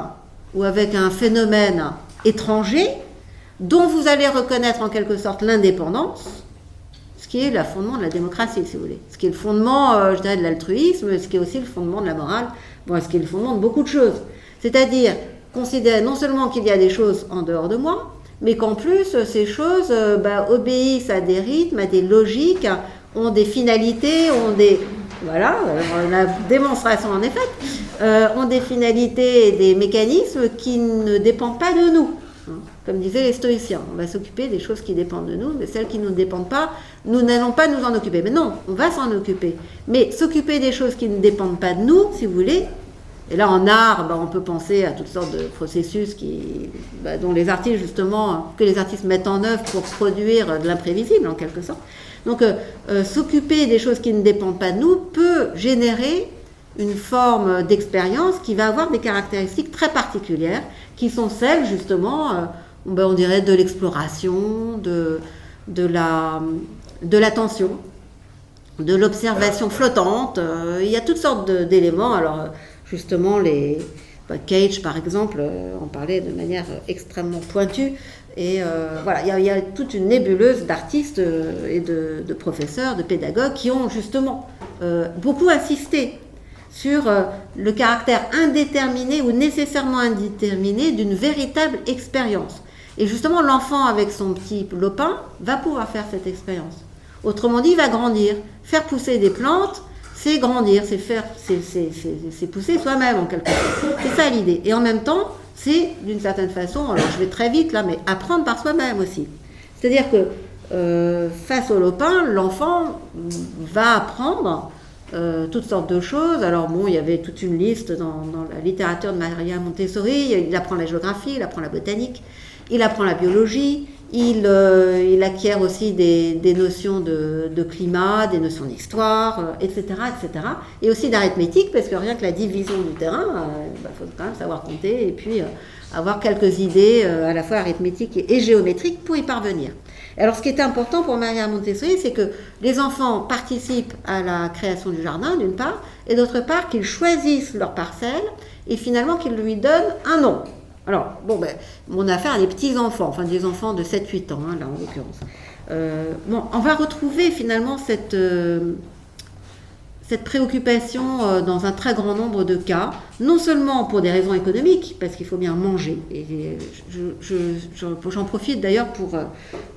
ou avec un phénomène étranger dont vous allez reconnaître en quelque sorte l'indépendance, ce qui est le fondement de la démocratie, si vous voulez. Ce qui est le fondement, je dirais, de l'altruisme, ce qui est aussi le fondement de la morale, ce qui est le fondement de beaucoup de choses. C'est-à-dire considérer non seulement qu'il y a des choses en dehors de moi, mais qu'en plus, ces choses obéissent à des rythmes, à des logiques, ont des finalités, ont des... Voilà, la démonstration en effet, ont des finalités et des mécanismes qui ne dépendent pas de nous. Comme disaient les stoïciens, on va s'occuper des choses qui dépendent de nous, mais celles qui ne nous dépendent pas, nous n'allons pas nous en occuper. Mais non, on va s'en occuper. Mais s'occuper des choses qui ne dépendent pas de nous, si vous voulez, et là en art, on peut penser à toutes sortes de processus dont les artistes justement, que les artistes mettent en œuvre pour produire de l'imprévisible en quelque sorte. Donc s'occuper des choses qui ne dépendent pas de nous peut générer une forme d'expérience qui va avoir des caractéristiques très particulières, qui sont celles justement, on dirait de l'exploration, de l'attention, de l'observation flottante. Il y a toutes sortes d'éléments. Alors justement, Cage par exemple en parlait de manière extrêmement pointue. Et voilà, il y a toute une nébuleuse d'artistes et de professeurs, de pédagogues qui ont justement beaucoup insisté sur le caractère indéterminé ou nécessairement indéterminé d'une véritable expérience. Et justement, l'enfant avec son petit lopin va pouvoir faire cette expérience. Autrement dit, il va grandir. Faire pousser des plantes, c'est grandir, c'est pousser soi-même en quelque sorte. C'est ça l'idée. Et en même temps, c'est d'une certaine façon, alors je vais très vite là, mais apprendre par soi-même aussi. C'est-à-dire que face au lopin, l'enfant va apprendre toutes sortes de choses. Alors il y avait toute une liste dans la littérature de Maria Montessori. Il apprend la géographie, il apprend la botanique, il apprend la biologie, il acquiert aussi des notions de climat, des notions d'histoire, etc., etc. Et aussi d'arithmétique, parce que rien que la division du terrain, faut quand même savoir compter et puis avoir quelques idées à la fois arithmétiques et géométriques pour y parvenir. Alors ce qui est important pour Maria Montessori, c'est que les enfants participent à la création du jardin, d'une part, et d'autre part qu'ils choisissent leur parcelle et finalement qu'ils lui donnent un nom. Alors, on a affaire à des petits-enfants, enfin des enfants de 7-8 ans, là en l'occurrence. On va retrouver finalement cette préoccupation dans un très grand nombre de cas, non seulement pour des raisons économiques, parce qu'il faut bien manger. Et j'en profite d'ailleurs pour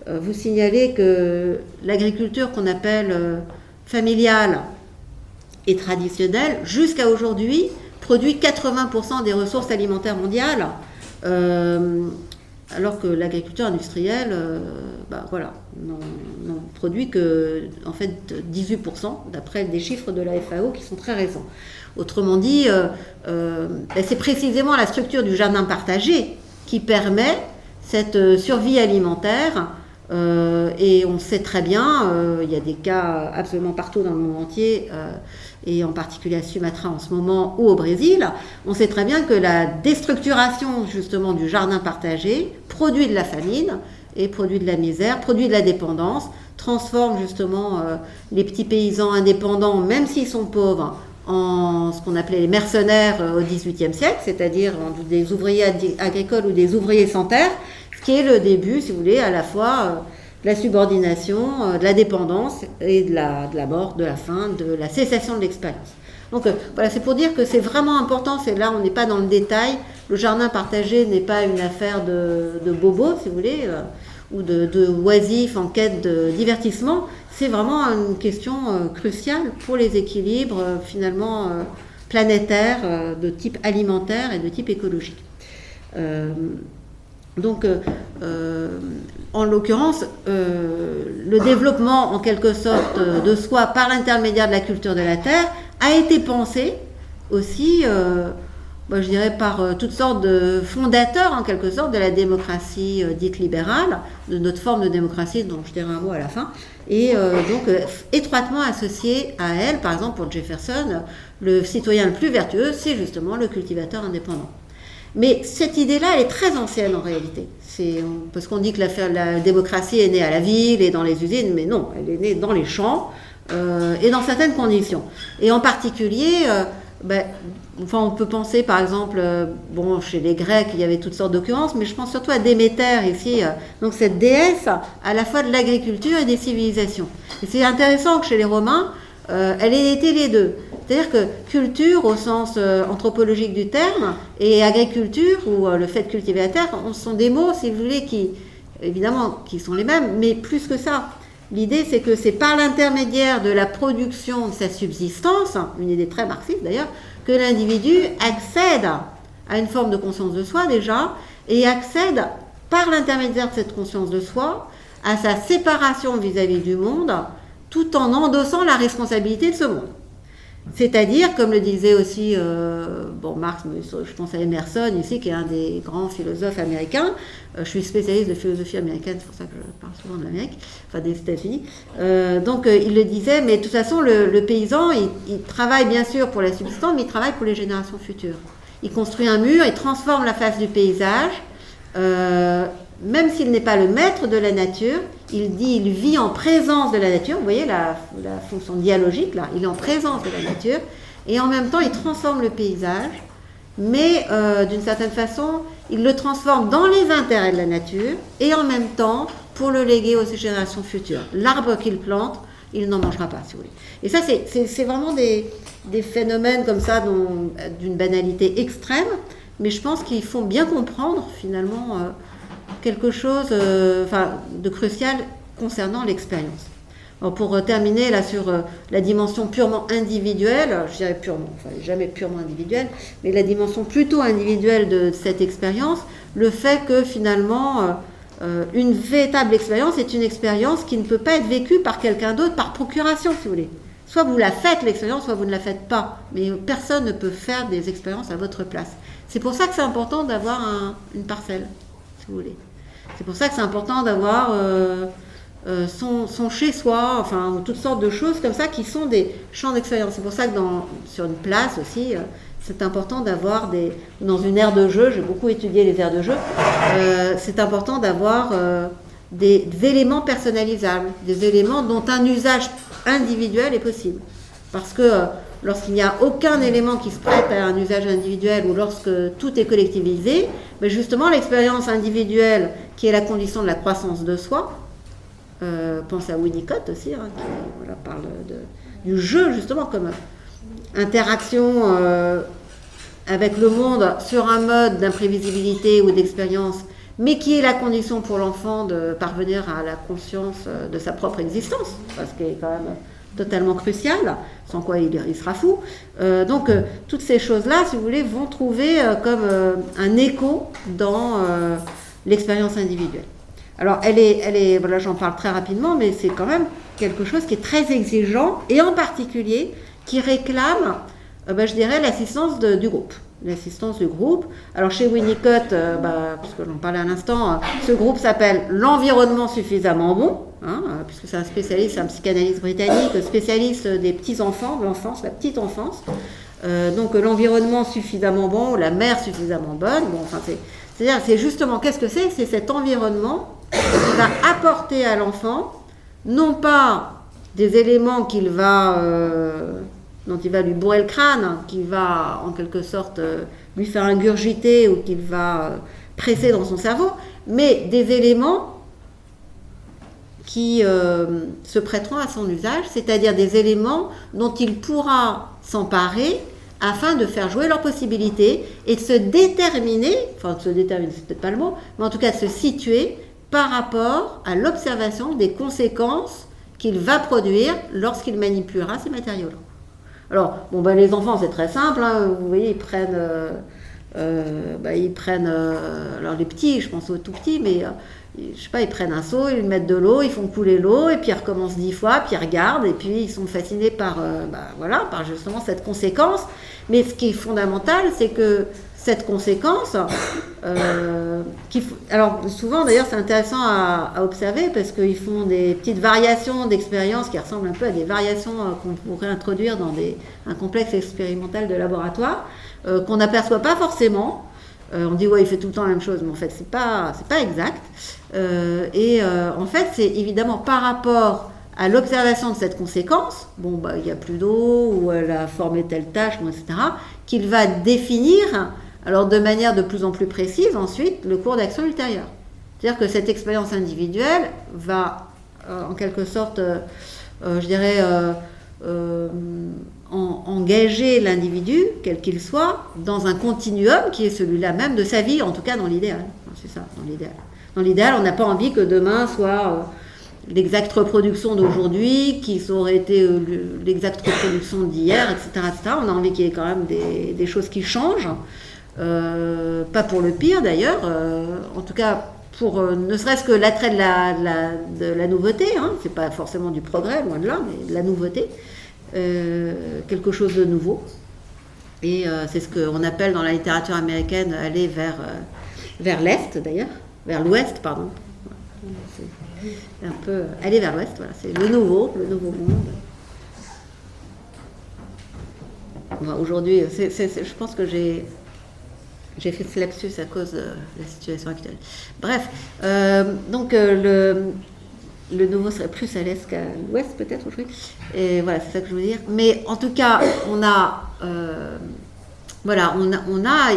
vous signaler que l'agriculture qu'on appelle familiale et traditionnelle, jusqu'à aujourd'hui, produit 80% des ressources alimentaires mondiales, alors que l'agriculture industrielle n'en produit que en fait 18%, d'après des chiffres de la FAO qui sont très récents. Autrement dit, c'est précisément la structure du jardin partagé qui permet cette survie alimentaire. Et on sait très bien, il y a des cas absolument partout dans le monde entier, et en particulier à Sumatra en ce moment ou au Brésil, on sait très bien que la déstructuration justement du jardin partagé produit de la famine et produit de la misère, produit de la dépendance, transforme justement les petits paysans indépendants, même s'ils sont pauvres, en ce qu'on appelait les mercenaires au XVIIIe siècle, c'est-à-dire des ouvriers agricoles ou des ouvriers sans terre, ce qui est le début, si vous voulez, à la fois de la subordination, de la dépendance et de la mort, de la fin, de la cessation de l'expérience. Donc voilà, c'est pour dire que c'est vraiment important, c'est là, on n'est pas dans le détail, le jardin partagé n'est pas une affaire de bobos, si vous voulez, ou de oisifs en quête de divertissement, c'est vraiment une question cruciale pour les équilibres finalement planétaires de type alimentaire et de type écologique. Donc, en l'occurrence, le développement en quelque sorte de soi par l'intermédiaire de la culture de la terre a été pensé aussi, je dirais, par toutes sortes de fondateurs en quelque sorte de la démocratie dite libérale, de notre forme de démocratie dont je dirai un mot à la fin, et donc étroitement associé à elle, par exemple pour Jefferson, le citoyen le plus vertueux, c'est justement le cultivateur indépendant. Mais cette idée-là, elle est très ancienne en réalité. Parce qu'on dit que la démocratie est née à la ville et dans les usines, mais non, elle est née dans les champs et dans certaines conditions. Et en particulier, on peut penser par exemple, chez les Grecs, il y avait toutes sortes d'occurrences, mais je pense surtout à Déméter ici, donc cette déesse à la fois de l'agriculture et des civilisations. Et c'est intéressant que chez les Romains, elle ait été les deux. C'est-à-dire que culture au sens anthropologique du terme et agriculture ou le fait de cultiver la terre sont des mots, si vous voulez, qui sont les mêmes, mais plus que ça. L'idée, c'est que c'est par l'intermédiaire de la production de sa subsistance, une idée très marxiste d'ailleurs, que l'individu accède à une forme de conscience de soi déjà, et accède par l'intermédiaire de cette conscience de soi à sa séparation vis-à-vis du monde, tout en endossant la responsabilité de ce monde. C'est-à-dire, comme le disait aussi Marx, mais je pense à Emerson ici, qui est un des grands philosophes américains. Je suis spécialiste de philosophie américaine, c'est pour ça que je parle souvent de l'Amérique, enfin des États-Unis. Il le disait, mais de toute façon, le paysan, il travaille bien sûr pour la subsistance, mais il travaille pour les générations futures. Il construit un mur, il transforme la face du paysage, même s'il n'est pas le maître de la nature, il vit en présence de la nature. Vous voyez la fonction dialogique là, il est en présence de la nature et en même temps il transforme le paysage, mais d'une certaine façon il le transforme dans les intérêts de la nature et en même temps pour le léguer aux générations futures. L'arbre qu'il plante, il n'en mangera pas, si vous voulez. Et ça c'est vraiment des phénomènes comme ça d'une banalité extrême, mais je pense qu'ils font bien comprendre finalement quelque chose de crucial concernant l'expérience. Alors pour terminer là sur la dimension purement individuelle, je dirais jamais purement individuelle, mais la dimension plutôt individuelle de cette expérience, le fait que finalement une véritable expérience est une expérience qui ne peut pas être vécue par quelqu'un d'autre par procuration, si vous voulez. Soit vous la faites l'expérience, soit vous ne la faites pas, mais personne ne peut faire des expériences à votre place. C'est pour ça que c'est important d'avoir une parcelle, si vous voulez. C'est pour ça que c'est important d'avoir son chez-soi, enfin toutes sortes de choses comme ça qui sont des champs d'expérience. C'est pour ça que sur une place aussi, c'est important d'avoir dans une aire de jeu, j'ai beaucoup étudié les aires de jeu, c'est important d'avoir des éléments personnalisables, des éléments dont un usage individuel est possible. Parce que lorsqu'il n'y a aucun élément qui se prête à un usage individuel ou lorsque tout est collectivisé, mais justement l'expérience individuelle qui est la condition de la croissance de soi, pense à Winnicott aussi, qui parle du jeu justement comme interaction avec le monde sur un mode d'imprévisibilité ou d'expérience, mais qui est la condition pour l'enfant de parvenir à la conscience de sa propre existence, parce qu'elle est quand même totalement crucial, sans quoi il sera fou. Donc toutes ces choses-là, si vous voulez, vont trouver comme un écho dans l'expérience individuelle. Alors elle est, voilà, j'en parle très rapidement, mais c'est quand même quelque chose qui est très exigeant et en particulier qui réclame, je dirais, l'assistance du groupe. L'assistance du groupe. Alors chez Winnicott, puisque j'en parlais à l'instant, ce groupe s'appelle l'environnement suffisamment bon, puisque c'est un spécialiste, un psychanalyste britannique, spécialiste des petits-enfants, de l'enfance, la petite enfance. Donc l'environnement suffisamment bon, la mère suffisamment bonne, c'est-à-dire c'est justement, qu'est-ce que c'est ? C'est cet environnement qui va apporter à l'enfant, non pas des éléments dont il va lui bourrer le crâne, qu'il va en quelque sorte lui faire ingurgiter ou qu'il va presser dans son cerveau, mais des éléments qui se prêteront à son usage, c'est-à-dire des éléments dont il pourra s'emparer afin de faire jouer leurs possibilités et de se déterminer, enfin de se déterminer, c'est peut-être pas le mot, mais en tout cas de se situer par rapport à l'observation des conséquences qu'il va produire lorsqu'il manipulera ces matériaux-là. Alors, les enfants, c'est très simple, hein, vous voyez, ils prennent, alors les petits, je pense aux tout petits, mais je sais pas, ils prennent un seau, ils mettent de l'eau, ils font couler l'eau, et puis ils recommencent 10 fois, puis ils regardent, et puis ils sont fascinés par justement cette conséquence. Mais ce qui est fondamental, c'est que cette conséquence, alors souvent d'ailleurs c'est intéressant à observer parce qu'ils font des petites variations d'expérience qui ressemblent un peu à des variations qu'on pourrait introduire dans un complexe expérimental de laboratoire, qu'on n'aperçoit pas forcément. On dit ouais, il fait tout le temps la même chose, mais en fait c'est pas exact. En fait c'est évidemment par rapport à l'observation de cette conséquence, il n'y a plus d'eau, ou elle a formé telle tâche, etc., qu'il va définir, alors de manière de plus en plus précise ensuite, le cours d'action ultérieur. C'est-à-dire que cette expérience individuelle va en quelque sorte, engager l'individu, quel qu'il soit, dans un continuum qui est celui-là même de sa vie, en tout cas dans l'idéal. C'est ça, dans l'idéal. Dans l'idéal, on n'a pas envie que demain soit l'exacte reproduction d'aujourd'hui, qui aurait été l'exacte reproduction d'hier, etc., etc. On a envie qu'il y ait quand même des choses qui changent, pas pour le pire d'ailleurs, en tout cas pour ne serait-ce que l'attrait de la nouveauté, hein. C'est pas forcément du progrès, loin de là, mais de la nouveauté, quelque chose de nouveau. Et c'est ce qu'on appelle dans la littérature américaine aller vers l'Est d'ailleurs, vers l'Ouest, pardon. C'est un peu aller vers l'Ouest, voilà, c'est le nouveau monde. Aujourd'hui, je pense que j'ai fait ce lapsus à cause de la situation actuelle. Bref, le nouveau serait plus à l'Est qu'à l'Ouest peut-être aujourd'hui. Et voilà, c'est ça que je veux dire. Mais en tout cas, on a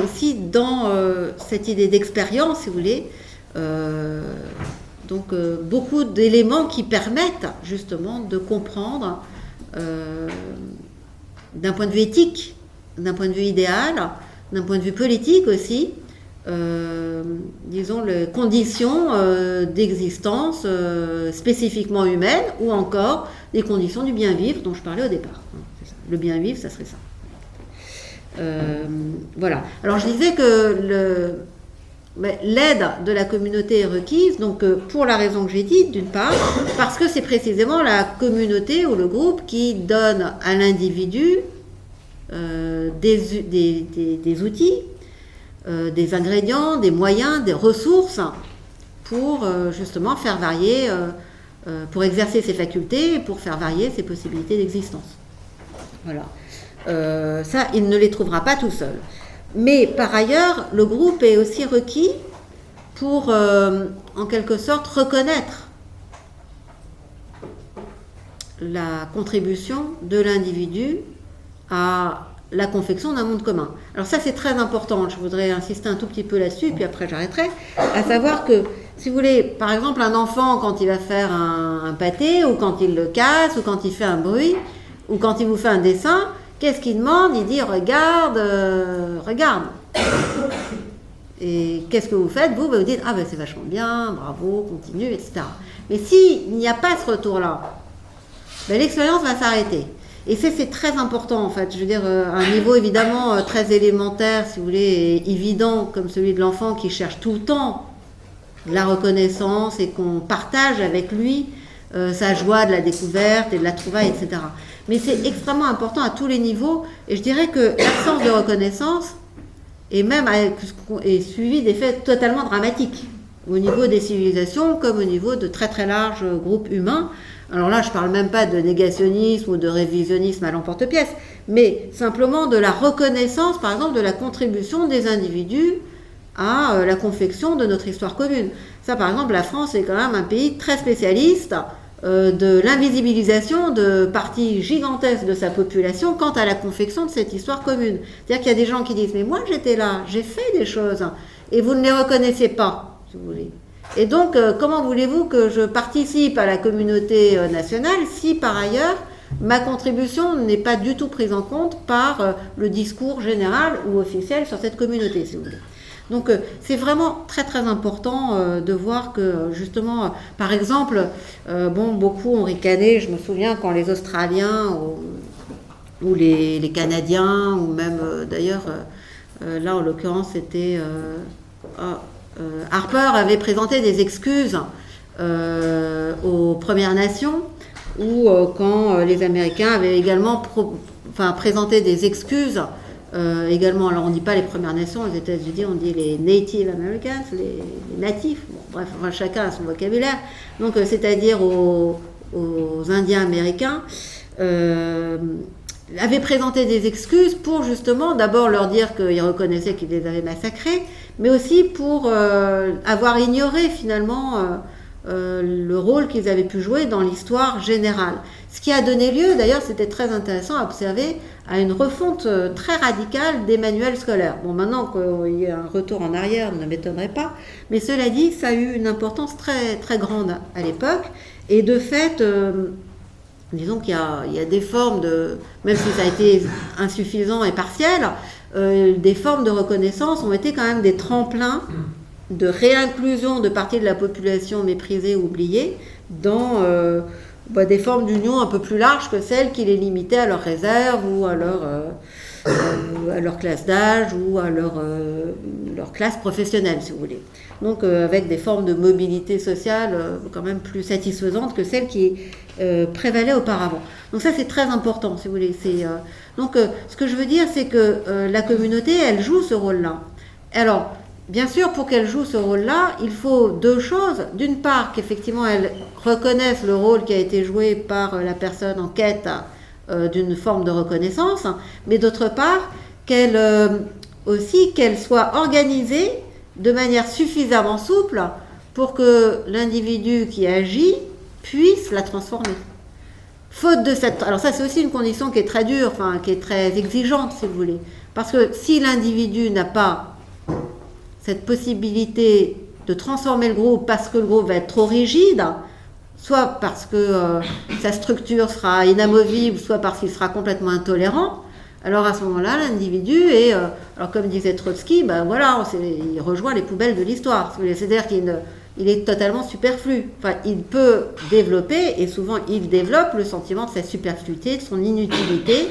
ici dans cette idée d'expérience, si vous voulez, beaucoup d'éléments qui permettent justement de comprendre d'un point de vue éthique, d'un point de vue idéal, d'un point de vue politique aussi, les conditions d'existence spécifiquement humaines ou encore les conditions du bien vivre dont je parlais au départ. C'est ça. Le bien vivre, ça serait ça. Voilà. Alors je disais que l'aide de la communauté est requise, donc pour la raison que j'ai dite, d'une part, parce que c'est précisément la communauté ou le groupe qui donne à l'individu des outils, des ingrédients, des moyens, des ressources pour justement faire varier, pour exercer ses facultés et pour faire varier ses possibilités d'existence. Voilà. Ça, il ne les trouvera pas tout seul. Mais par ailleurs, le groupe est aussi requis pour, en quelque sorte, reconnaître la contribution de l'individu à la confection d'un monde commun. Alors ça, c'est très important. Je voudrais insister un tout petit peu là-dessus, puis après j'arrêterai. À savoir que, si vous voulez, par exemple, un enfant, quand il va faire un pâté, ou quand il le casse, ou quand il fait un bruit, ou quand il vous fait un dessin, qu'est-ce qu'il demande? Il dit regarde. Et qu'est-ce que vous faites? Vous dites c'est vachement bien, bravo, continue, etc. Mais s'il n'y a pas ce retour-là, l'expérience va s'arrêter. Et c'est très important en fait. Je veux dire, à un niveau évidemment très élémentaire, si vous voulez, et évident comme celui de l'enfant qui cherche tout le temps de la reconnaissance et qu'on partage avec lui sa joie de la découverte et de la trouvaille, etc. Mais c'est extrêmement important à tous les niveaux, et je dirais que l'absence de reconnaissance est suivie d'effets totalement dramatiques, au niveau des civilisations comme au niveau de très très larges groupes humains. Alors là, je ne parle même pas de négationnisme ou de révisionnisme à l'emporte-pièce, mais simplement de la reconnaissance, par exemple, de la contribution des individus à la confection de notre histoire commune. Ça, par exemple, la France est quand même un pays très spécialiste de l'invisibilisation de parties gigantesques de sa population quant à la confection de cette histoire commune. C'est-à-dire qu'il y a des gens qui disent « mais moi j'étais là, j'ai fait des choses » et vous ne les reconnaissez pas, si vous voulez. Et donc, comment voulez-vous que je participe à la communauté nationale si par ailleurs ma contribution n'est pas du tout prise en compte par le discours général ou officiel sur cette communauté, si vous voulez. Donc c'est vraiment très très important de voir que justement, par exemple, beaucoup ont ricané, je me souviens quand les Australiens ou les Canadiens, ou même d'ailleurs, là en l'occurrence c'était Harper avait présenté des excuses aux Premières Nations, ou quand les Américains avaient également présenté des excuses également, alors on ne dit pas les Premières Nations, aux États-Unis on dit les Native Americans, les natifs, bon, bref, chacun a son vocabulaire, donc c'est-à-dire aux Indiens américains, avaient présenté des excuses pour justement d'abord leur dire qu'ils reconnaissaient qu'ils les avaient massacrés, mais aussi pour avoir ignoré finalement le rôle qu'ils avaient pu jouer dans l'histoire générale. Ce qui a donné lieu, d'ailleurs, c'était très intéressant à observer, à une refonte très radicale des manuels scolaires. Bon, maintenant qu'il y a un retour en arrière, ne m'étonnerait pas, mais cela dit, ça a eu une importance très, très grande à l'époque, et de fait, disons qu'il y a des formes de, même si ça a été insuffisant et partiel, des formes de reconnaissance ont été quand même des tremplins de réinclusion de parties de la population méprisée ou oubliée dans des formes d'union un peu plus larges que celles qui les limitaient à leurs réserves ou à leur classe d'âge ou à leur classe professionnelle, si vous voulez. Donc avec des formes de mobilité sociale quand même plus satisfaisantes que celles qui prévalaient auparavant. Donc ça c'est très important, si vous voulez. Donc ce que je veux dire, c'est que la communauté, elle joue ce rôle-là. Alors, bien sûr, pour qu'elle joue ce rôle-là, il faut deux choses. D'une part, qu'effectivement, elle reconnaisse le rôle qui a été joué par la personne en quête d'une forme de reconnaissance, mais d'autre part, qu'elle soit organisée de manière suffisamment souple pour que l'individu qui agit puisse la transformer. Faute de cette... Alors ça, c'est aussi une condition qui est très dure, qui est très exigeante, si vous voulez. Parce que si l'individu n'a pas cette possibilité de transformer le groupe parce que le groupe va être trop rigide, soit parce que sa structure sera inamovible, soit parce qu'il sera complètement intolérant, alors à ce moment-là, l'individu est, alors comme disait Trotsky, il rejoint les poubelles de l'histoire. C'est-à-dire qu'il est totalement superflu. Enfin, il peut développer, et souvent il développe le sentiment de sa superfluité, de son inutilité,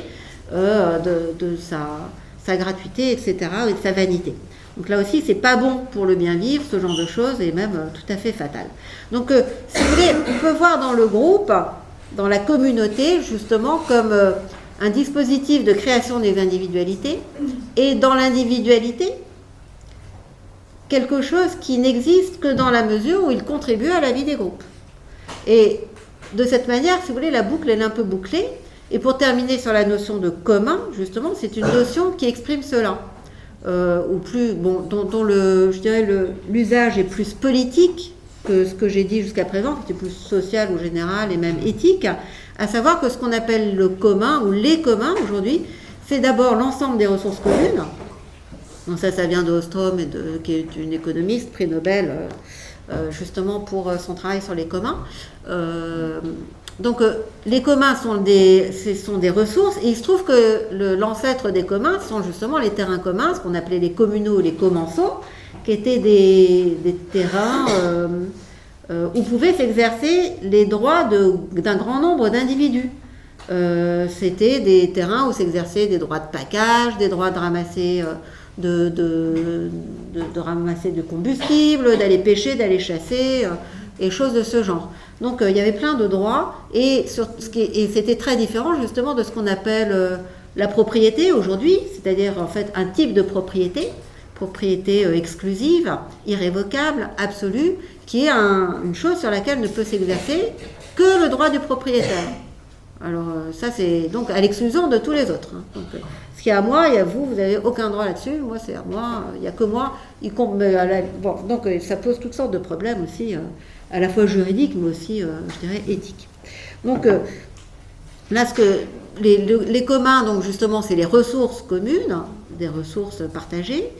de sa gratuité, etc., et de sa vanité. Donc là aussi, c'est pas bon pour le bien vivre, ce genre de choses, et même tout à fait fatal. Donc, si vous voulez, on peut voir dans le groupe, dans la communauté, justement, comme un dispositif de création des individualités, et dans l'individualité, quelque chose qui n'existe que dans la mesure où il contribue à la vie des groupes. Et de cette manière, si vous voulez, la boucle, elle est un peu bouclée. Et pour terminer sur la notion de commun, justement, c'est une notion qui exprime cela. Dont l'usage est plus politique que ce que j'ai dit jusqu'à présent, qui était plus social ou général et même éthique, à savoir que ce qu'on appelle le commun ou les communs aujourd'hui, c'est d'abord l'ensemble des ressources communes. Donc ça vient de Ostrom, qui est une économiste, prix Nobel, justement pour son travail sur les communs. Donc les communs sont des ressources, et il se trouve que l'ancêtre des communs sont justement les terrains communs, ce qu'on appelait les communaux ou les commensaux, qui étaient des terrains où pouvaient s'exercer les droits d'un grand nombre d'individus. C'était des terrains où s'exerçaient des droits de package, des droits de ramasser de ramasser du combustible, d'aller pêcher, d'aller chasser, et choses de ce genre. Donc il y avait plein de droits, et c'était très différent justement de ce qu'on appelle la propriété aujourd'hui, c'est-à-dire en fait un type de propriété exclusive, irrévocable, absolue, qui est une chose sur laquelle ne peut s'exercer que le droit du propriétaire. Alors ça c'est donc à l'exclusion de tous les autres. Donc, ce qui est à moi et à vous, vous n'avez aucun droit là-dessus. Moi c'est à moi, il n'y a que moi. Donc ça pose toutes sortes de problèmes aussi, à la fois juridiques mais aussi, je dirais, éthiques. Donc là, les communs, donc justement, c'est les ressources communes, des ressources partagées,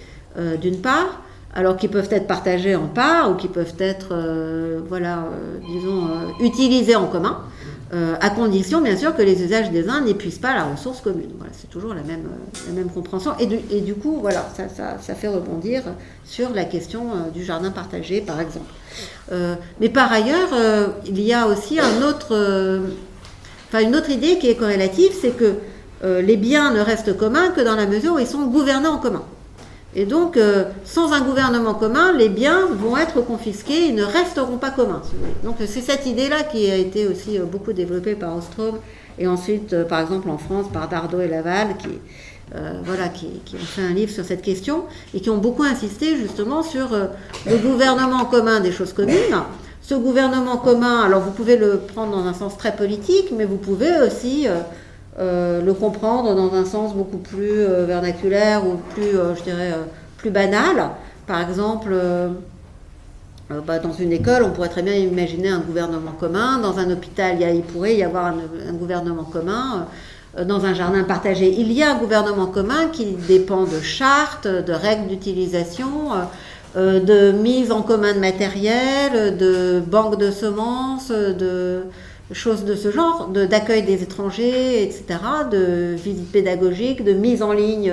d'une part. alors qui peuvent être partagés en parts ou qui peuvent être, utilisés en commun, à condition bien sûr que les usages des uns n'épuisent pas la ressource commune. Voilà, c'est toujours la même compréhension. Et du coup, voilà, ça fait rebondir sur la question du jardin partagé, par exemple. Mais par ailleurs, il y a aussi une autre idée qui est corrélative, c'est que les biens ne restent communs que dans la mesure où ils sont gouvernés en commun. Et donc, sans un gouvernement commun, les biens vont être confisqués et ne resteront pas communs. Si vous voulez. Donc, c'est cette idée-là qui a été aussi beaucoup développée par Ostrom et ensuite, par exemple, en France, par Dardot et Laval, qui ont fait un livre sur cette question et qui ont beaucoup insisté justement sur le gouvernement commun des choses communes. Ce gouvernement commun, alors vous pouvez le prendre dans un sens très politique, mais vous pouvez aussi le comprendre dans un sens beaucoup plus vernaculaire ou plus, plus banal. Par exemple, dans une école, on pourrait très bien imaginer un gouvernement commun. Dans un hôpital, il pourrait y avoir un gouvernement commun. Dans un jardin partagé, il y a un gouvernement commun qui dépend de chartes, de règles d'utilisation, de mise en commun de matériel, de banques de semences, de choses de ce genre, d'accueil des étrangers, etc., de visites pédagogiques, de mise en ligne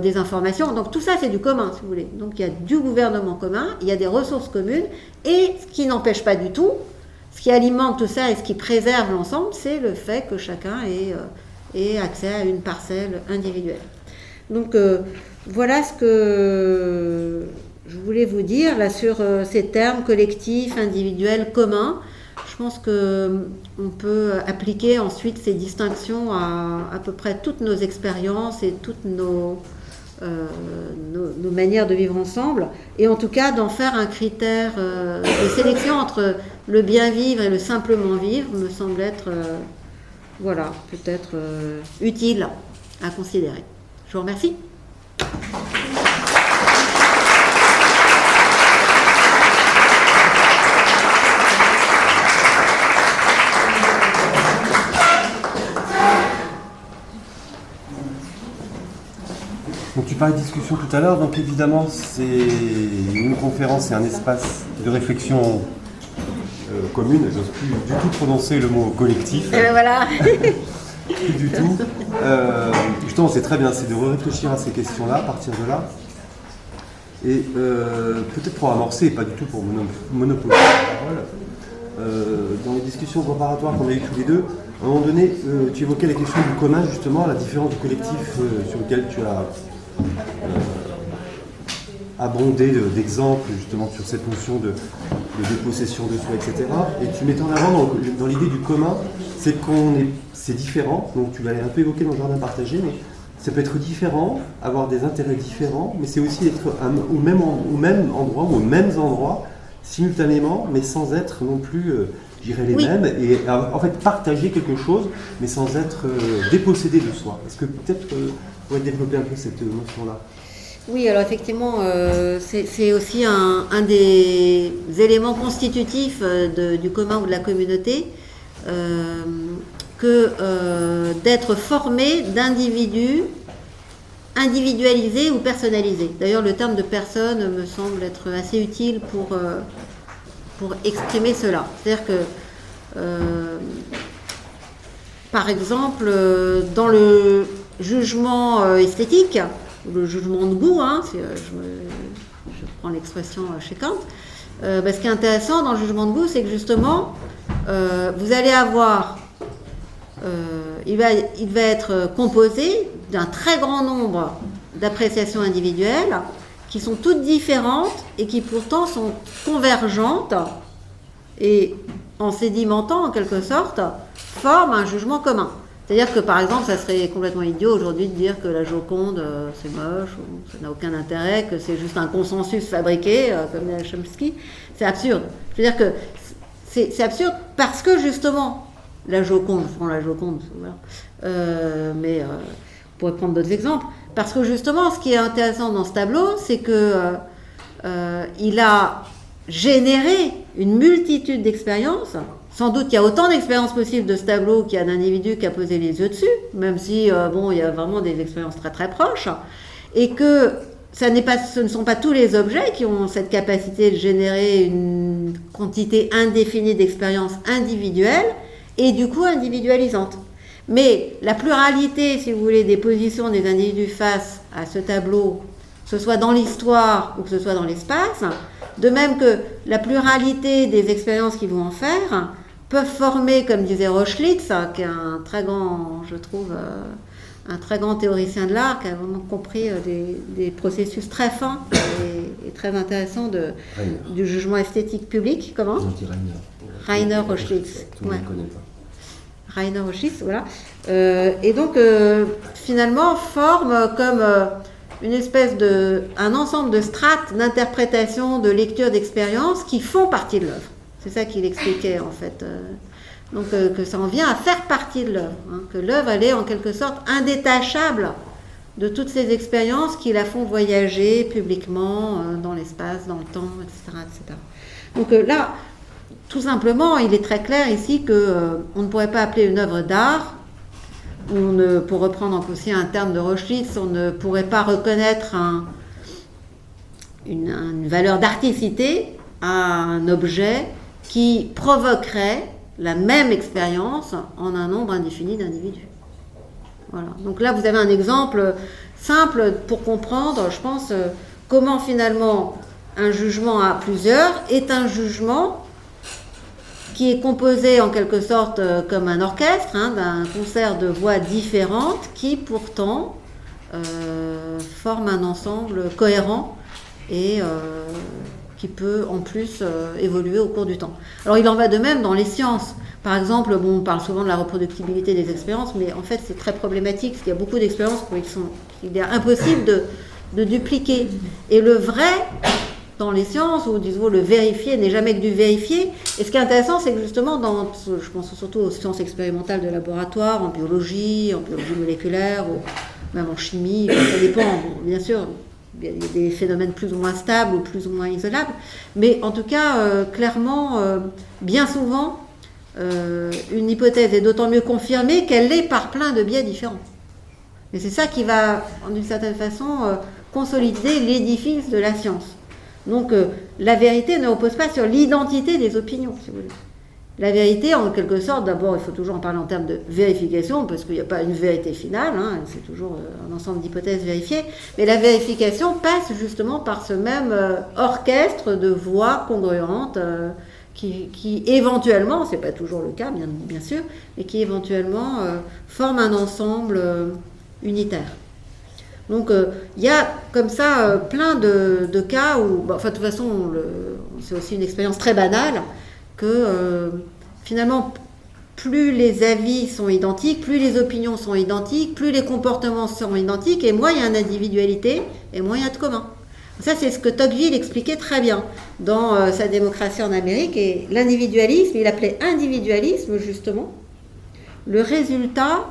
des informations. Donc tout ça, c'est du commun, si vous voulez. Donc il y a du gouvernement commun, il y a des ressources communes, et ce qui n'empêche pas du tout, ce qui alimente tout ça et ce qui préserve l'ensemble, c'est le fait que chacun ait accès à une parcelle individuelle. Donc voilà ce que je voulais vous dire là sur ces termes collectifs, individuels, communs. Je pense qu'on peut appliquer ensuite ces distinctions à peu près toutes nos expériences et toutes nos manières de vivre ensemble, et en tout cas d'en faire un critère de sélection entre le bien vivre et le simplement vivre me semble être peut-être utile à considérer. Je vous remercie.
Donc tu parlais de discussion tout à l'heure, donc évidemment c'est une conférence, c'est un espace de réflexion commune, j'ose plus du tout prononcer le mot collectif.
Voilà.
Plus du tout. Justement c'est très bien, c'est de réfléchir à ces questions-là, à partir de là. Et peut-être pour amorcer, et pas du tout pour monopoliser la parole, dans les discussions comparatoires qu'on a eues tous les deux, à un moment donné, tu évoquais la question du commun, justement, la différence du collectif sur lequel tu as abondé d'exemples, justement, sur cette notion de dépossession de soi, etc. Et tu mettais en avant dans l'idée du commun, c'est différent, donc tu l'as un peu évoqué dans le jardin partagé, mais ça peut être différent, avoir des intérêts différents, mais c'est aussi être au même endroit ou aux mêmes endroits, simultanément, mais sans être non plus... les mêmes, et en fait partager quelque chose, mais sans être dépossédé de soi. Est-ce que peut-être vous pourrez développer un peu cette notion-là ?
Oui, alors effectivement, c'est aussi un des éléments constitutifs du commun ou de la communauté, que d'être formé d'individus individualisés ou personnalisés. D'ailleurs, le terme de personne me semble être assez utile pour exprimer cela. C'est-à-dire que, par exemple, dans le jugement esthétique, le jugement de goût, je prends l'expression chez Kant, ce qui est intéressant dans le jugement de goût, c'est que justement, vous allez avoir, il va être composé d'un très grand nombre d'appréciations individuelles qui sont toutes différentes et qui pourtant sont convergentes et en sédimentant en quelque sorte forment un jugement commun. C'est-à-dire que par exemple ça serait complètement idiot aujourd'hui de dire que la Joconde c'est moche, ou ça n'a aucun intérêt, que c'est juste un consensus fabriqué comme dit Chomsky. C'est absurde. Je veux dire que c'est absurde parce que justement la Joconde, je prends la Joconde, voilà. Mais on pourrait prendre d'autres exemples. Parce que justement, ce qui est intéressant dans ce tableau, c'est que il a généré une multitude d'expériences. Sans doute qu'il y a autant d'expériences possibles de ce tableau qu'il y a d'individus qui a posé les yeux dessus, même si il y a vraiment des expériences très très proches. Et que ce ne sont pas tous les objets qui ont cette capacité de générer une quantité indéfinie d'expériences individuelles et du coup individualisantes. Mais la pluralité, si vous voulez, des positions des individus face à ce tableau, que ce soit dans l'histoire ou que ce soit dans l'espace, de même que la pluralité des expériences qu'ils vont en faire, peuvent former, comme disait Rochlitz, qui est un très grand, je trouve, un très grand théoricien de l'art, qui a vraiment compris des processus très fins et très intéressants du jugement esthétique public. Comment ?
On dit
Rainer Rochlitz.
Tout le monde ne connaît pas.
Rainer Rochlitz, voilà. Et donc, finalement, forme comme une espèce un ensemble de strates d'interprétation, de lecture, d'expérience qui font partie de l'œuvre. C'est ça qu'il expliquait, en fait. Donc, que ça en vient à faire partie de l'œuvre. Hein, que l'œuvre, elle est en quelque sorte indétachable de toutes ces expériences qui la font voyager publiquement dans l'espace, dans le temps, etc. etc. Donc là, tout simplement, il est très clair ici qu'on ne pourrait pas appeler une œuvre d'art, pour reprendre aussi un terme de Rochlitz, on ne pourrait pas reconnaître une valeur d'articité à un objet qui provoquerait la même expérience en un nombre indéfini d'individus. Voilà. Donc là, vous avez un exemple simple pour comprendre, je pense, comment finalement un jugement à plusieurs est un jugement qui est composé en quelque sorte comme un orchestre, d'un concert de voix différentes qui pourtant forment un ensemble cohérent et qui peut en plus évoluer au cours du temps. Alors il en va de même dans les sciences. Par exemple, on parle souvent de la reproductibilité des expériences, mais en fait c'est très problématique, parce qu'il y a beaucoup d'expériences qu'il est impossible de dupliquer. Et le vrai, dans les sciences, ou disons le vérifié n'est jamais que du vérifié. Et ce qui est intéressant, c'est que justement, je pense surtout aux sciences expérimentales de laboratoire, en biologie moléculaire, ou même en chimie, ça dépend, bien sûr. Il y a des phénomènes plus ou moins stables ou plus ou moins isolables, mais en tout cas, clairement, bien souvent, une hypothèse est d'autant mieux confirmée qu'elle l'est par plein de biais différents. Et c'est ça qui va, d'une certaine façon, consolider l'édifice de la science. Donc, la vérité ne repose pas sur l'identité des opinions, si vous voulez. La vérité, en quelque sorte, d'abord, il faut toujours en parler en termes de vérification, parce qu'il n'y a pas une vérité finale, c'est toujours un ensemble d'hypothèses vérifiées, mais la vérification passe justement par ce même orchestre de voix congruentes qui éventuellement, c'est pas toujours le cas, bien sûr, mais qui éventuellement forment un ensemble unitaire. Donc, il y a comme ça plein de cas où, de toute façon, c'est aussi une expérience très banale, que finalement, plus les avis sont identiques, plus les opinions sont identiques, plus les comportements sont identiques, et moins il y a une individualité, et moins il y a de commun. Ça, c'est ce que Tocqueville expliquait très bien dans sa démocratie en Amérique, et l'individualisme, il appelait individualisme, justement, le résultat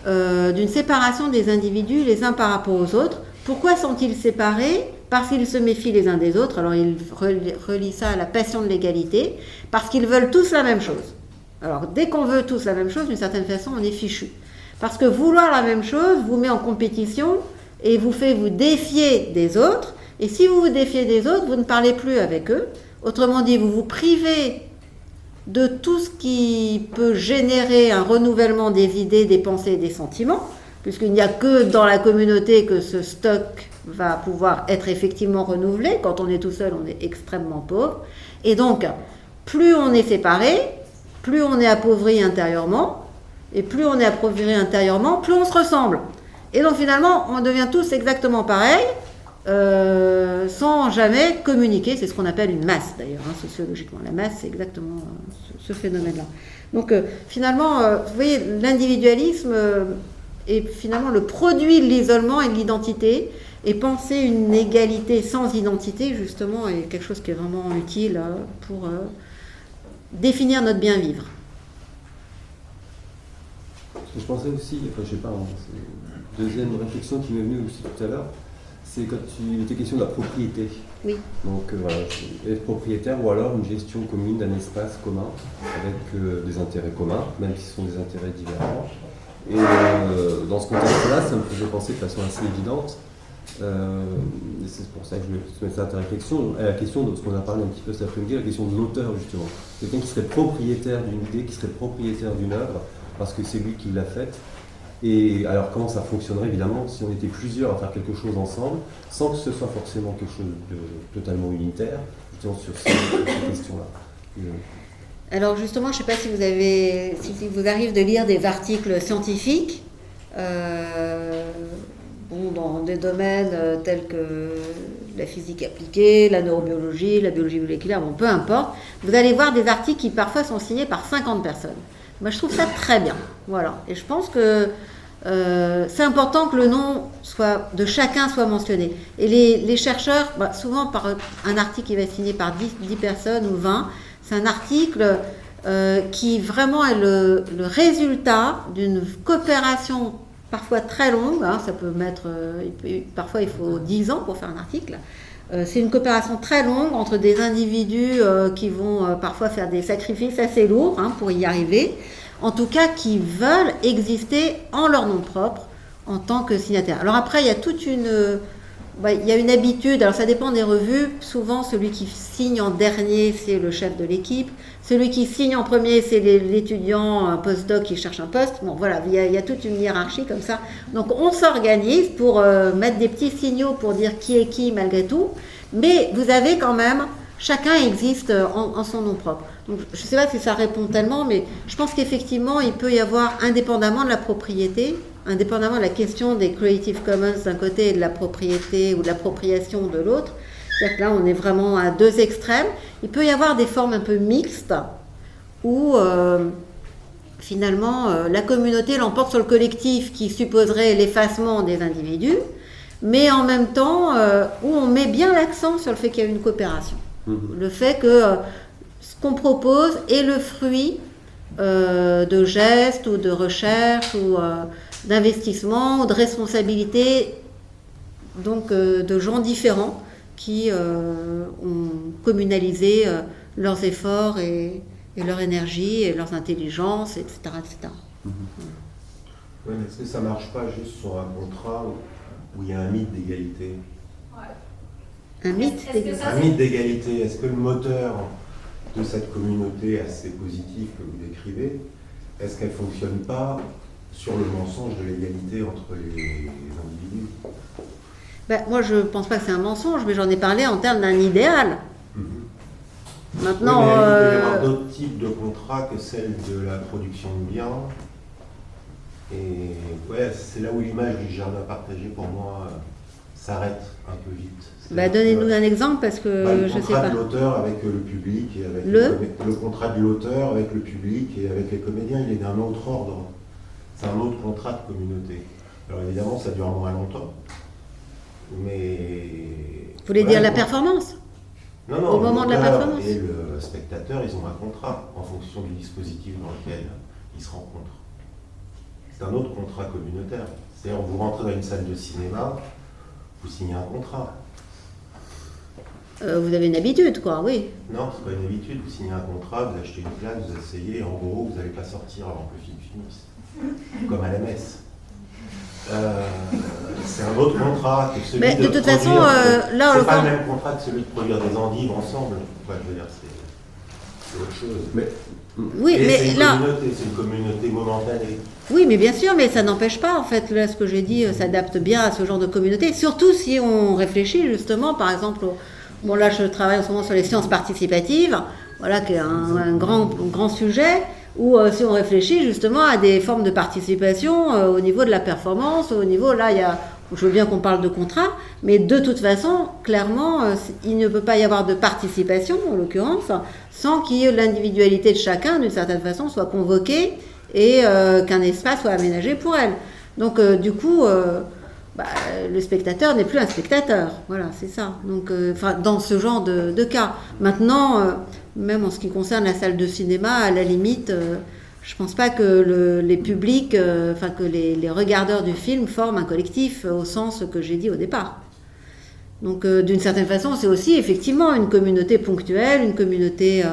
d'une séparation des individus les uns par rapport aux autres. Pourquoi sont-ils séparés ? Parce qu'ils se méfient les uns des autres. Alors il relie ça à la passion de l'égalité, parce qu'ils veulent tous la même chose. Alors dès qu'on veut tous la même chose, d'une certaine façon, on est fichu. Parce que vouloir la même chose vous met en compétition et vous fait vous défier des autres. Et si vous vous défiez des autres, vous ne parlez plus avec eux. Autrement dit, vous vous privez de tout ce qui peut générer un renouvellement des idées, des pensées et des sentiments, puisqu'il n'y a que dans la communauté que ce stock va pouvoir être effectivement renouvelé. Quand on est tout seul, on est extrêmement pauvre. Et donc, plus on est séparé, plus on est appauvri intérieurement, et plus on est appauvri intérieurement, plus on se ressemble. Et donc finalement, on devient tous exactement pareils, sans jamais communiquer. C'est ce qu'on appelle une masse d'ailleurs, sociologiquement. La masse, c'est exactement ce phénomène-là. Donc finalement, vous voyez, l'individualisme est finalement le produit de l'isolement et de l'identité, et penser une égalité sans identité, justement, est quelque chose qui est vraiment utile pour définir notre bien-vivre.
Je pensais aussi, je sais pas, c'est une deuxième réflexion qui m'est venue aussi tout à l'heure, c'est quand il était question de la propriété.
Oui.
Donc voilà, être propriétaire ou alors une gestion commune d'un espace commun avec des intérêts communs, même si ce sont des intérêts différents. Et dans ce contexte-là, ça me faisait penser de façon assez évidente C'est pour ça que je mets ça à ta réflexion. À la question de ce qu'on a parlé un petit peu cet après-midi, la question de l'auteur justement. Quelqu'un qui serait propriétaire d'une idée, qui serait propriétaire d'une œuvre, parce que c'est lui qui l'a faite. Et alors comment ça fonctionnerait évidemment si on était plusieurs à faire quelque chose ensemble, sans que ce soit forcément quelque chose de totalement unitaire, justement sur ces questions-là.
Alors justement, je ne sais pas si si vous arrive de lire des articles scientifiques, dans des domaines tels que la physique appliquée, la neurobiologie, la biologie moléculaire, peu importe, vous allez voir des articles qui parfois sont signés par 50 personnes. Moi, je trouve ça très bien. Voilà. Et je pense que c'est important que le nom de chacun soit mentionné. Et les chercheurs, souvent par un article qui va être signé par 10 personnes ou 20, c'est un article qui vraiment est le résultat d'une coopération parfois très longue. Ça peut mettre, parfois il faut 10 ans pour faire un article. C'est une coopération très longue entre des individus qui vont parfois faire des sacrifices assez lourds pour y arriver. En tout cas, qui veulent exister en leur nom propre en tant que signataires. Alors après, il y a il y a une habitude, alors ça dépend des revues, souvent celui qui signe en dernier, c'est le chef de l'équipe, celui qui signe en premier, c'est l'étudiant, un postdoc qui cherche un poste. Bon voilà, il y a toute une hiérarchie comme ça. Donc on s'organise pour mettre des petits signaux pour dire qui est qui malgré tout, mais vous avez quand même, chacun existe en son nom propre. Donc je ne sais pas si ça répond tellement, mais je pense qu'effectivement, il peut y avoir, indépendamment de la propriété, indépendamment de la question des Creative Commons d'un côté et de la propriété ou de l'appropriation de l'autre, c'est-à-dire que là, on est vraiment à deux extrêmes, il peut y avoir des formes un peu mixtes où finalement la communauté l'emporte sur le collectif qui supposerait l'effacement des individus, mais en même temps où on met bien l'accent sur le fait qu'il y a une coopération. Le fait que ce qu'on propose est le fruit de gestes ou de recherche ou d'investissement ou de responsabilité donc de gens différents qui ont communalisé leurs efforts et leur énergie et leurs intelligences, etc. etc.
Ouais, mais est-ce que ça ne marche pas juste sur un contrat où il y a un mythe d'égalité?
Un mythe d'égalité.
Un mythe d'égalité. Est-ce que le moteur de cette communauté assez positive que vous décrivez, est-ce qu'elle ne fonctionne pas sur le mensonge de l'égalité entre les individus?
Moi, je ne pense pas que c'est un mensonge, mais j'en ai parlé en termes d'un idéal. Maintenant,
oui, mais il peut y avoir d'autres types de contrats que celle de la production de biens. Et ouais, c'est là où l'image du jardin partagé, pour moi, s'arrête un peu vite.
Donnez-nous un exemple, parce que je ne sais pas.
Le contrat de l'auteur avec le public, et avec le contrat de l'auteur avec le public et avec les comédiens, il est d'un autre ordre. C'est un autre contrat de communauté. Alors évidemment, ça dure moins longtemps. Mais...
Vous voulez dire la performance?
Non,
au moment de la performance.
Et le spectateur, ils ont un contrat en fonction du dispositif dans lequel ils se rencontrent. C'est un autre contrat communautaire. C'est-à-dire, vous rentrez dans une salle de cinéma, vous signez un contrat.
Vous avez une habitude, quoi, oui.
Non, c'est pas une habitude. Vous signez un contrat, vous achetez une place, vous asseyez, et en gros, vous n'allez pas sortir avant que le film finisse. Comme à la messe. C'est un autre contrat que celui
mais de toute façon, là,
c'est pas le même contrat que celui de produire des endives ensemble. Enfin, je veux dire, c'est autre chose.
Mais
oui, mais
c'est
là,
c'est une communauté momentanée.
Oui, mais bien sûr, mais ça n'empêche pas, en fait, là, ce que j'ai dit s'adapte bien à ce genre de communauté, surtout si on réfléchit justement, par exemple, bon là, je travaille en ce moment sur les sciences participatives, voilà, qui est un grand sujet, où si on réfléchit justement à des formes de participation au niveau de la performance, au niveau, là, je veux bien qu'on parle de contrat, mais de toute façon, clairement, il ne peut pas y avoir de participation, en l'occurrence, sans que l'individualité de chacun, d'une certaine façon, soit convoquée et qu'un espace soit aménagé pour elle. Donc, du coup, le spectateur n'est plus un spectateur. Voilà, c'est ça. Donc, dans ce genre de cas. Maintenant, même en ce qui concerne la salle de cinéma, à la limite, je ne pense pas que les publics, que les regardeurs du film forment un collectif au sens que j'ai dit au départ. Donc, d'une certaine façon, c'est aussi effectivement une communauté ponctuelle, une communauté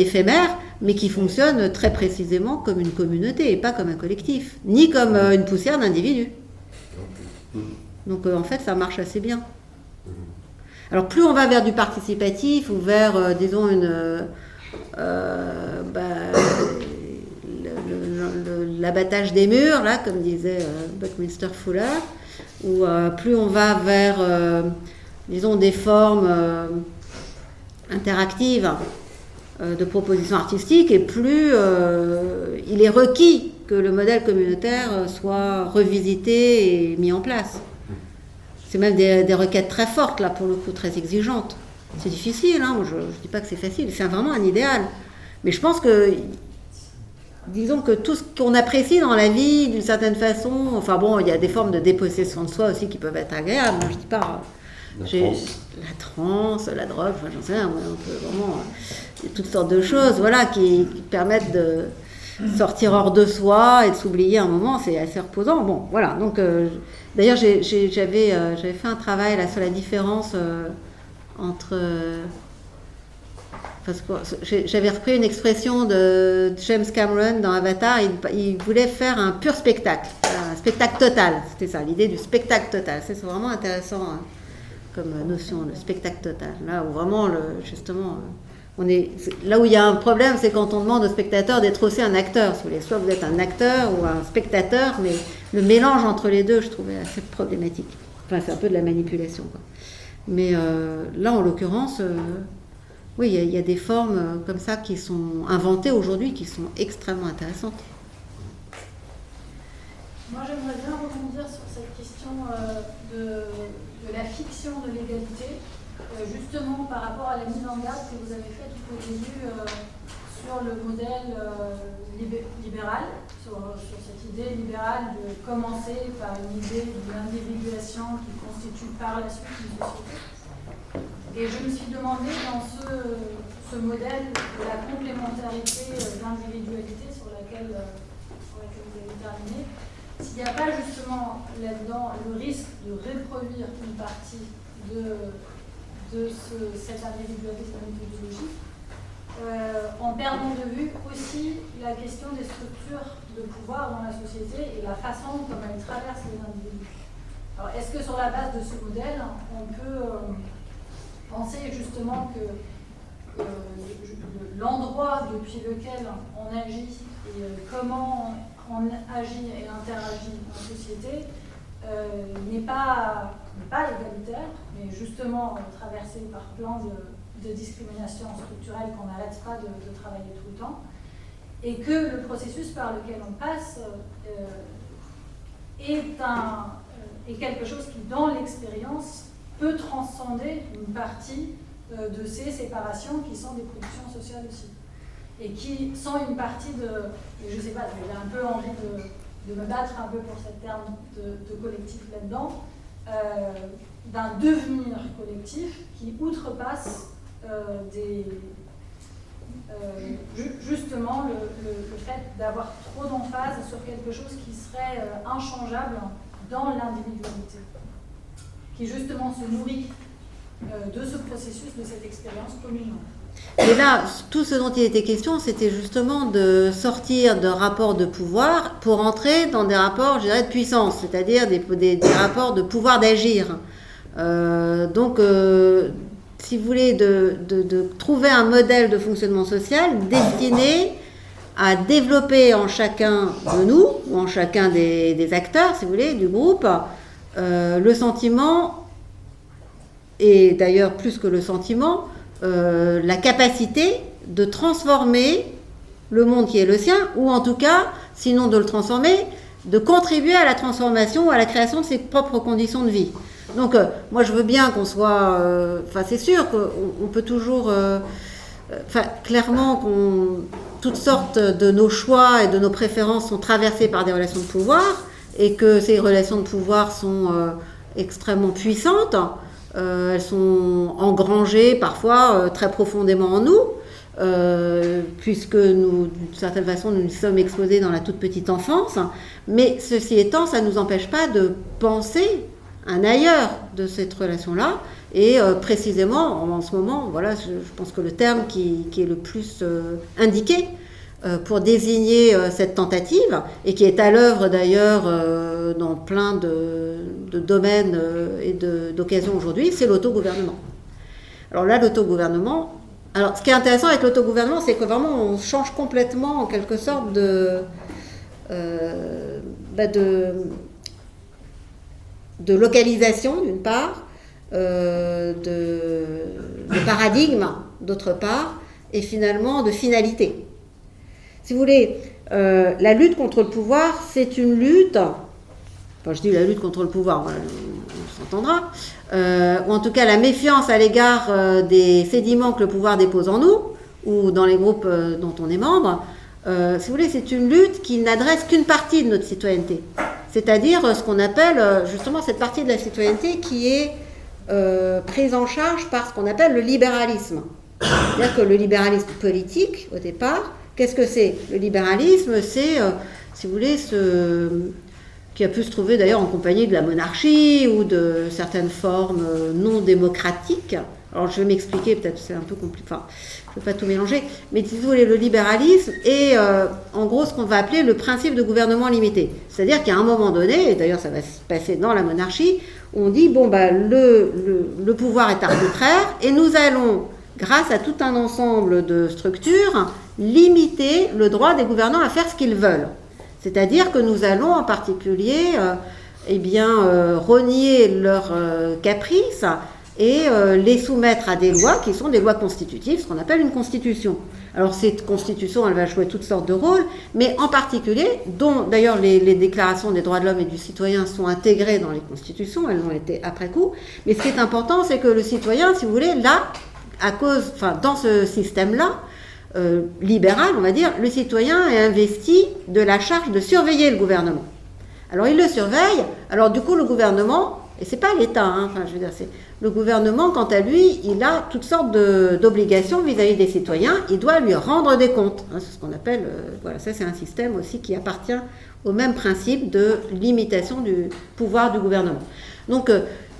éphémère, mais qui fonctionne très précisément comme une communauté et pas comme un collectif, ni comme une poussière d'individus. Donc en fait, ça marche assez bien. Alors plus on va vers du participatif ou vers, disons, l'abattage des murs, là, comme disait Buckminster Fuller, ou plus on va vers, disons, des formes interactives de propositions artistiques, et plus il est requis que le modèle communautaire soit revisité et mis en place. C'est même des requêtes très fortes, là, pour le coup, très exigeantes. C'est difficile, hein, je ne dis pas que c'est facile, c'est vraiment un idéal. Mais je pense que, disons que tout ce qu'on apprécie dans la vie, d'une certaine façon, enfin bon, il y a des formes de dépossession de soi aussi qui peuvent être agréables, je ne dis pas... La transe, la drogue, enfin j'en sais rien, on peut vraiment... Il y a toutes sortes de choses, voilà, qui permettent de sortir hors de soi et de s'oublier un moment, c'est assez reposant. Bon, voilà, donc... D'ailleurs, j'avais fait un travail là sur la différence entre... parce que j'avais repris une expression de James Cameron dans Avatar, il voulait faire un pur spectacle, un spectacle total, c'était ça, l'idée du spectacle total. C'est vraiment intéressant hein, comme notion, le spectacle total. Là où vraiment, justement, là où il y a un problème, c'est quand on demande au spectateur d'être aussi un acteur. Soit vous êtes un acteur ou un spectateur, mais le mélange entre les deux, je trouvais assez problématique. Enfin, c'est un peu de la manipulation, quoi. Mais là, en l'occurrence, oui, il y a des formes comme ça qui sont inventées aujourd'hui, qui sont extrêmement intéressantes.
Moi, j'aimerais bien rebondir sur cette question de la fiction de l'égalité, justement par rapport à la mise en garde que vous avez faite au début sur le modèle libéral, sur cette idée libérale de commencer par une idée de l'individuation qui constitue par la suite une société. Et je me suis demandé dans ce modèle de la complémentarité de l'individualité sur laquelle vous avez terminé, s'il n'y a pas justement là-dedans le risque de reproduire une partie de cette individualité, cette méthodologie, en perdant de vue aussi la question des structures de pouvoir dans la société et la façon comme elles traversent les individus. Alors, est-ce que sur la base de ce modèle, on peut penser justement que l'endroit depuis lequel on agit et comment on agit et interagit en société n'est pas égalitaire, mais justement traversé par plein de discriminations structurelles qu'on n'arrête pas de travailler tout le temps, et que le processus par lequel on passe est quelque chose qui, dans l'expérience, peut transcender une partie de ces séparations qui sont des productions sociales aussi. Et qui sont une partie je ne sais pas, j'ai un peu envie de me battre un peu pour cette terme de collectif là-dedans, d'un devenir collectif qui outrepasse justement le fait d'avoir trop d'emphase sur quelque chose qui serait inchangeable dans l'individualité, qui justement se nourrit de ce processus, de cette expérience commune.
Et là, tout ce dont il était question, c'était justement de sortir de rapports de pouvoir pour entrer dans des rapports, je dirais, de puissance, c'est-à-dire des rapports de pouvoir d'agir. Donc, si vous voulez, de trouver un modèle de fonctionnement social destiné à développer en chacun de nous, ou en chacun des acteurs, si vous voulez, du groupe, le sentiment, et d'ailleurs plus que le sentiment, la capacité de transformer le monde qui est le sien, ou en tout cas, sinon de le transformer, de contribuer à la transformation ou à la création de ses propres conditions de vie. Donc, moi je veux bien qu'on soit... c'est sûr qu'on peut toujours... clairement, toutes sortes de nos choix et de nos préférences sont traversées par des relations de pouvoir, et que ces relations de pouvoir sont extrêmement puissantes. Elles sont engrangées parfois très profondément en nous, puisque nous, d'une certaine façon, nous sommes exposés dans la toute petite enfance. Mais ceci étant, ça ne nous empêche pas de penser un ailleurs de cette relation-là. Et précisément, en ce moment, voilà, je pense que le terme qui est le plus indiqué, pour désigner cette tentative, et qui est à l'œuvre d'ailleurs dans plein de domaines et d'occasions aujourd'hui, c'est l'autogouvernement. Alors là, l'autogouvernement, alors ce qui est intéressant avec l'autogouvernement, c'est que vraiment on change complètement en quelque sorte de localisation d'une part, de paradigme d'autre part, et finalement de finalité. Si vous voulez, la lutte contre le pouvoir, c'est une lutte, enfin je dis la lutte contre le pouvoir, on s'entendra, ou en tout cas la méfiance à l'égard des sédiments que le pouvoir dépose en nous, ou dans les groupes dont on est membre, si vous voulez, c'est une lutte qui n'adresse qu'une partie de notre citoyenneté. C'est-à-dire ce qu'on appelle justement cette partie de la citoyenneté qui est prise en charge par ce qu'on appelle le libéralisme. C'est-à-dire que le libéralisme politique, au départ, qu'est-ce que c'est ? Le libéralisme, c'est, si vous voulez, qui a pu se trouver d'ailleurs en compagnie de la monarchie ou de certaines formes non démocratiques. Alors je vais m'expliquer, peut-être c'est un peu compliqué, enfin je ne vais pas tout mélanger, mais si vous voulez, le libéralisme est en gros ce qu'on va appeler le principe de gouvernement limité. C'est-à-dire qu'à un moment donné, et d'ailleurs ça va se passer dans la monarchie, on dit bon bah le pouvoir est arbitraire et nous allons, grâce à tout un ensemble de structures, limiter le droit des gouvernants à faire ce qu'ils veulent. C'est-à-dire que nous allons en particulier renier leurs caprices et les soumettre à des lois qui sont des lois constitutives, ce qu'on appelle une constitution. Alors cette constitution, elle va jouer toutes sortes de rôles, mais en particulier, dont d'ailleurs les déclarations des droits de l'homme et du citoyen sont intégrées dans les constitutions, elles l'ont été après coup, mais ce qui est important, c'est que le citoyen, si vous voulez, là, dans ce système-là, libéral, on va dire, le citoyen est investi de la charge de surveiller le gouvernement. Alors il le surveille, alors du coup le gouvernement, et c'est pas l'État, c'est le gouvernement, quant à lui, il a toutes sortes d'obligations vis-à-vis des citoyens, il doit lui rendre des comptes. C'est ce qu'on appelle, ça c'est un système aussi qui appartient au même principe de limitation du pouvoir du gouvernement. Donc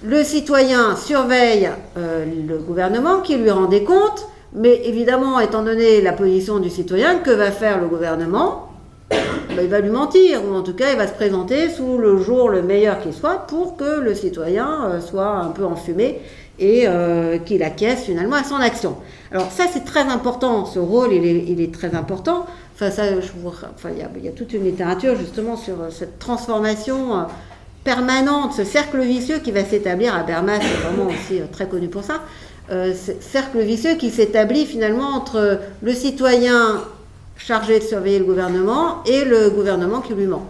le citoyen surveille le gouvernement qui lui rend des comptes, mais évidemment, étant donné la position du citoyen, que va faire le gouvernement ? Il va lui mentir, ou en tout cas il va se présenter sous le jour le meilleur qui soit pour que le citoyen soit un peu enfumé et qu'il acquiesce finalement à son action. Alors ça c'est très important, ce rôle il est très important. Il y a toute une littérature justement sur cette transformation permanente, ce cercle vicieux qui va s'établir à Habermas, c'est vraiment aussi très connu pour ça. Cercle vicieux qui s'établit finalement entre le citoyen chargé de surveiller le gouvernement et le gouvernement qui lui ment,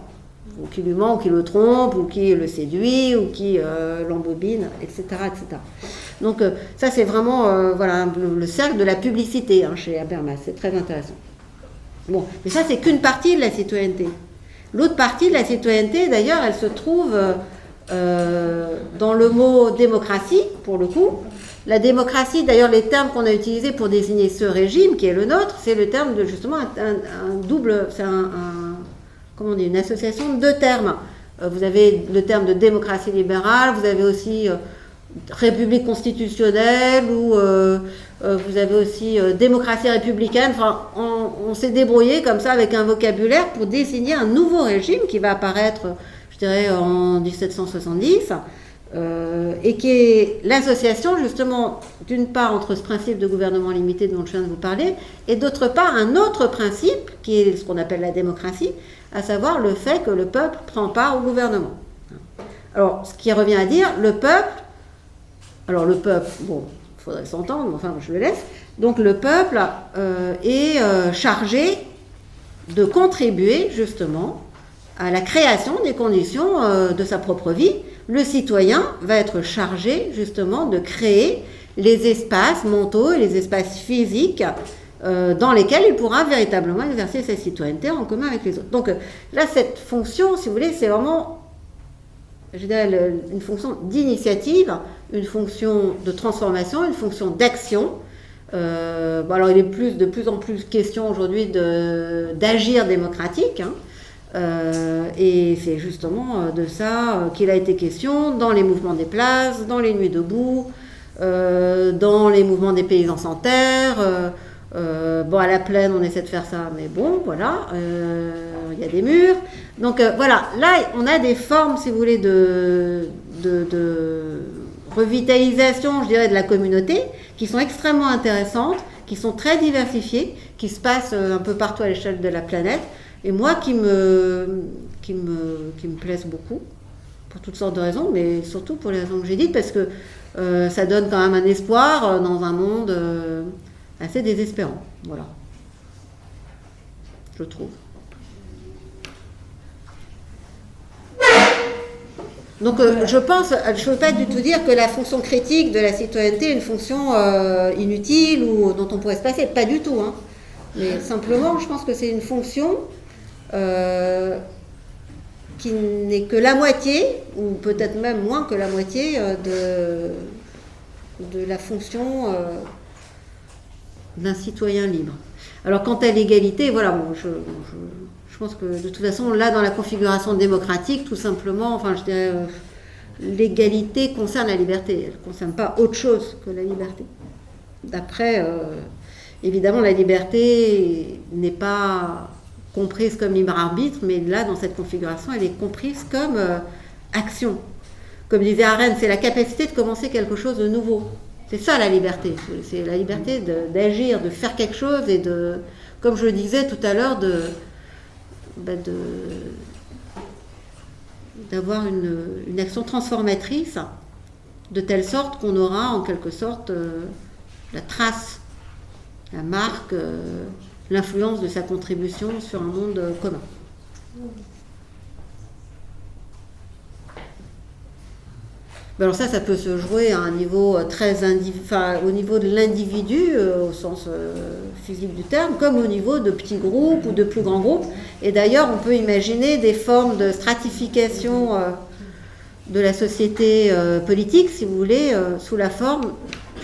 ou qui le trompe, ou qui le séduit, ou qui l'embobine, etc., etc. Donc ça c'est vraiment le cercle de la publicité chez Habermas, c'est très intéressant. Bon, mais ça c'est qu'une partie de la citoyenneté. L'autre partie de la citoyenneté, d'ailleurs, elle se trouve dans le mot démocratie, pour le coup. La démocratie, d'ailleurs, les termes qu'on a utilisés pour désigner ce régime, qui est le nôtre, c'est le terme de justement une association de deux termes. Vous avez le terme de démocratie libérale, vous avez aussi république constitutionnelle, ou vous avez aussi démocratie républicaine. Enfin, on s'est débrouillé comme ça avec un vocabulaire pour désigner un nouveau régime qui va apparaître, je dirais, en 1770. Et qui est l'association justement d'une part entre ce principe de gouvernement limité dont je viens de vous parler et d'autre part un autre principe qui est ce qu'on appelle la démocratie, à savoir le fait que le peuple prend part au gouvernement. Alors ce qui revient à dire le peuple, bon, il faudrait s'entendre, mais enfin je le laisse, donc le peuple est chargé de contribuer justement à la création des conditions de sa propre vie. Le citoyen va être chargé justement de créer les espaces mentaux et les espaces physiques dans lesquels il pourra véritablement exercer sa citoyenneté en commun avec les autres. Donc là, cette fonction, si vous voulez, c'est vraiment, je dirais, une fonction d'initiative, une fonction de transformation, une fonction d'action. Alors il est de plus en plus question aujourd'hui d'agir démocratique, et c'est justement de ça qu'il a été question dans les mouvements des places, dans les nuits debout, dans les mouvements des paysans sans terre, Bon, à la plaine, on essaie de faire ça, mais bon, voilà, il y a des murs. Donc voilà, là, on a des formes, si vous voulez, de revitalisation, je dirais, de la communauté, qui sont extrêmement intéressantes, qui sont très diversifiées, qui se passent un peu partout à l'échelle de la planète, et moi, qui me plaisent beaucoup, pour toutes sortes de raisons, mais surtout pour les raisons que j'ai dites, parce que ça donne quand même un espoir dans un monde assez désespérant, voilà, je trouve. Donc je pense, je ne veux pas du tout dire que la fonction critique de la citoyenneté est une fonction inutile ou dont on pourrait se passer, pas du tout, hein. Mais simplement je pense que c'est une fonction qui n'est que la moitié, ou peut-être même moins que la moitié de la fonction d'un citoyen libre. Alors quant à l'égalité, voilà, bon, je pense que de toute façon, là, dans la configuration démocratique, tout simplement, enfin, je dirais, l'égalité concerne la liberté. Elle ne concerne pas autre chose que la liberté. D'après, évidemment, la liberté n'est pas comprise comme libre arbitre, mais là, dans cette configuration, elle est comprise comme action. Comme disait Arendt, c'est la capacité de commencer quelque chose de nouveau. C'est ça la liberté. C'est la liberté d'agir, de faire quelque chose et de, comme je le disais tout à l'heure, d'avoir une action transformatrice de telle sorte qu'on aura en quelque sorte la trace, la marque, l'influence de sa contribution sur un monde commun. Alors ça peut se jouer à un niveau au niveau de l'individu, au sens physique du terme, comme au niveau de petits groupes ou de plus grands groupes. Et d'ailleurs, on peut imaginer des formes de stratification de la société politique, si vous voulez, sous la forme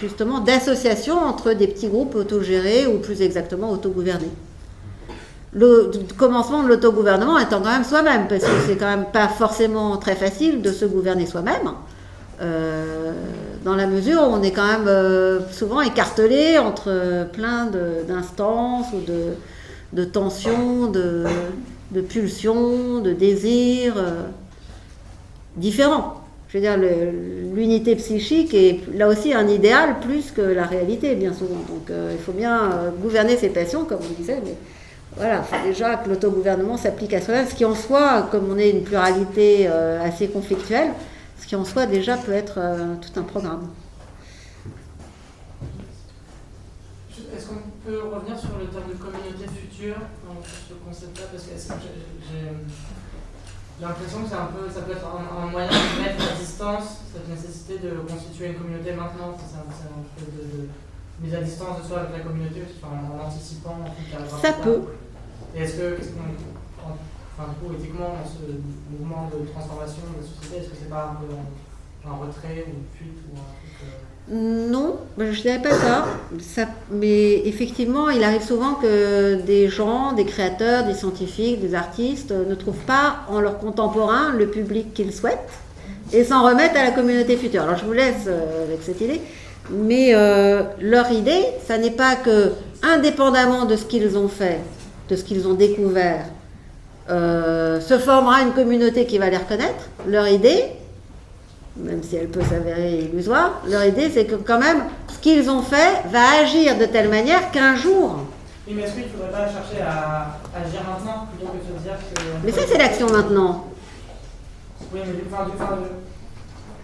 justement d'associations entre des petits groupes autogérés ou plus exactement autogouvernés. Le commencement de l'autogouvernement étant quand même soi-même, parce que c'est quand même pas forcément très facile de se gouverner soi-même. Dans la mesure où on est quand même souvent écartelé entre plein d'instances ou de tensions, de pulsions, de désirs différents. Je veux dire, l'unité psychique est là aussi un idéal plus que la réalité, bien souvent. Donc il faut bien gouverner ses passions, comme on disait, mais voilà, il faut déjà que l'autogouvernement s'applique à soi-même, ce qui en soi, comme on est une pluralité assez conflictuelle, ce qui en soi déjà peut être tout un programme.
Est-ce qu'on peut revenir sur le terme de communauté future dans ce concept-là? Parce que j'ai l'impression que ça peut être un moyen de mettre à distance cette nécessité de constituer une communauté maintenant. C'est un peu de mise à distance de soi avec la communauté, en anticipant en tout cas.
Ça peut.
Et qu'est-ce qu'on du coup, éthiquement, dans ce mouvement de transformation de la société, est-ce que c'est pas un peu un retrait ou une fuite ou un truc
Non, je ne dirais pas ça. Mais effectivement, il arrive souvent que des gens, des créateurs, des scientifiques, des artistes ne trouvent pas en leurs contemporains le public qu'ils souhaitent et s'en remettent à la communauté future. Alors je vous laisse avec cette idée, mais leur idée, ça n'est pas que, indépendamment de ce qu'ils ont fait, de ce qu'ils ont découvert, se formera une communauté qui va les reconnaître. Leur idée, même si elle peut s'avérer illusoire, leur idée c'est que quand même ce qu'ils ont fait va agir de telle manière qu'un jour...
Oui, mais est-ce qu'il ne faudrait pas chercher à agir maintenant plutôt que de se dire que...
Mais ça c'est l'action maintenant.
Oui, mais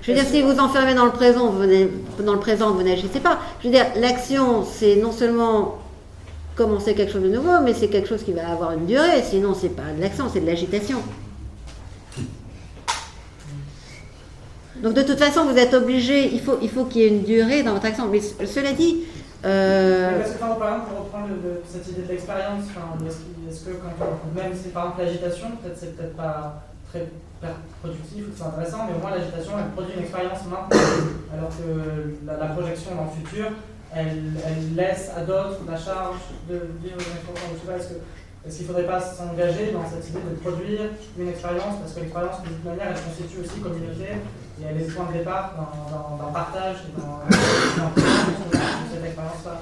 je veux dire, si vous enfermez dans le présent, vous n'agissez pas. Je veux dire, l'action c'est non seulement commencer quelque chose de nouveau, mais c'est quelque chose qui va avoir une durée, sinon c'est pas de l'action, c'est de l'agitation. Donc de toute façon, vous êtes obligé, il faut qu'il y ait une durée dans votre action. Mais cela dit...
Parce que par exemple, pour reprendre cette idée de l'expérience, est-ce que même si par exemple l'agitation, c'est peut-être pas très productif ou c'est intéressant, mais au moins l'agitation, elle produit une expérience maintenant, alors que la projection dans le futur, elle laisse à d'autres la charge de vivre une expérience. Je sais pas, est-ce que est-ce qu'il ne faudrait pas s'engager dans cette idée de produire une expérience, parce que l'expérience, de toute manière, elle se constitue aussi communauté, et elle est le point de départ d'un partage, et dans cette expérience-là.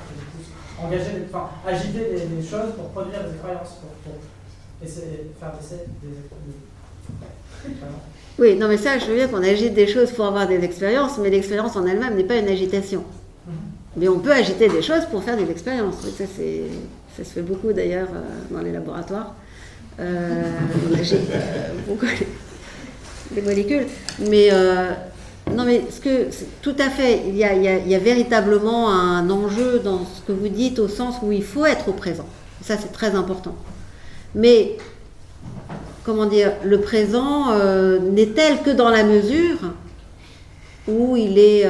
Engager, enfin, agiter des choses pour produire des expériences, pour essayer de faire des expériences.
Oui, non mais ça, je veux dire qu'on agite des choses pour avoir des expériences, mais l'expérience en elle-même n'est pas une agitation. Mais on peut agiter des choses pour faire des expériences. Oui, ça se fait beaucoup d'ailleurs dans les laboratoires. On agite beaucoup les molécules. Mais non, mais tout à fait, il y a véritablement un enjeu dans ce que vous dites au sens où il faut être au présent. Ça, c'est très important. Mais comment dire, le présent n'est tel que dans la mesure où il est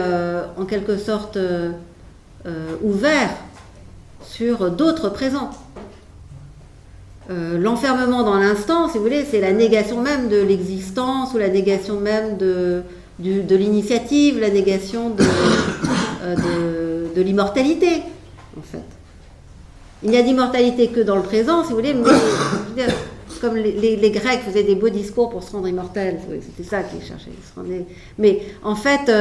en quelque sorte ouvert sur d'autres présents. L'enfermement dans l'instant, si vous voulez, c'est la négation même de l'existence ou la négation même de l'initiative, la négation de l'immortalité, en fait. Il n'y a d'immortalité que dans le présent, si vous voulez, mais je veux dire, comme les Grecs faisaient des beaux discours pour se rendre immortels, c'était ça qu'ils cherchaient. Mais en fait,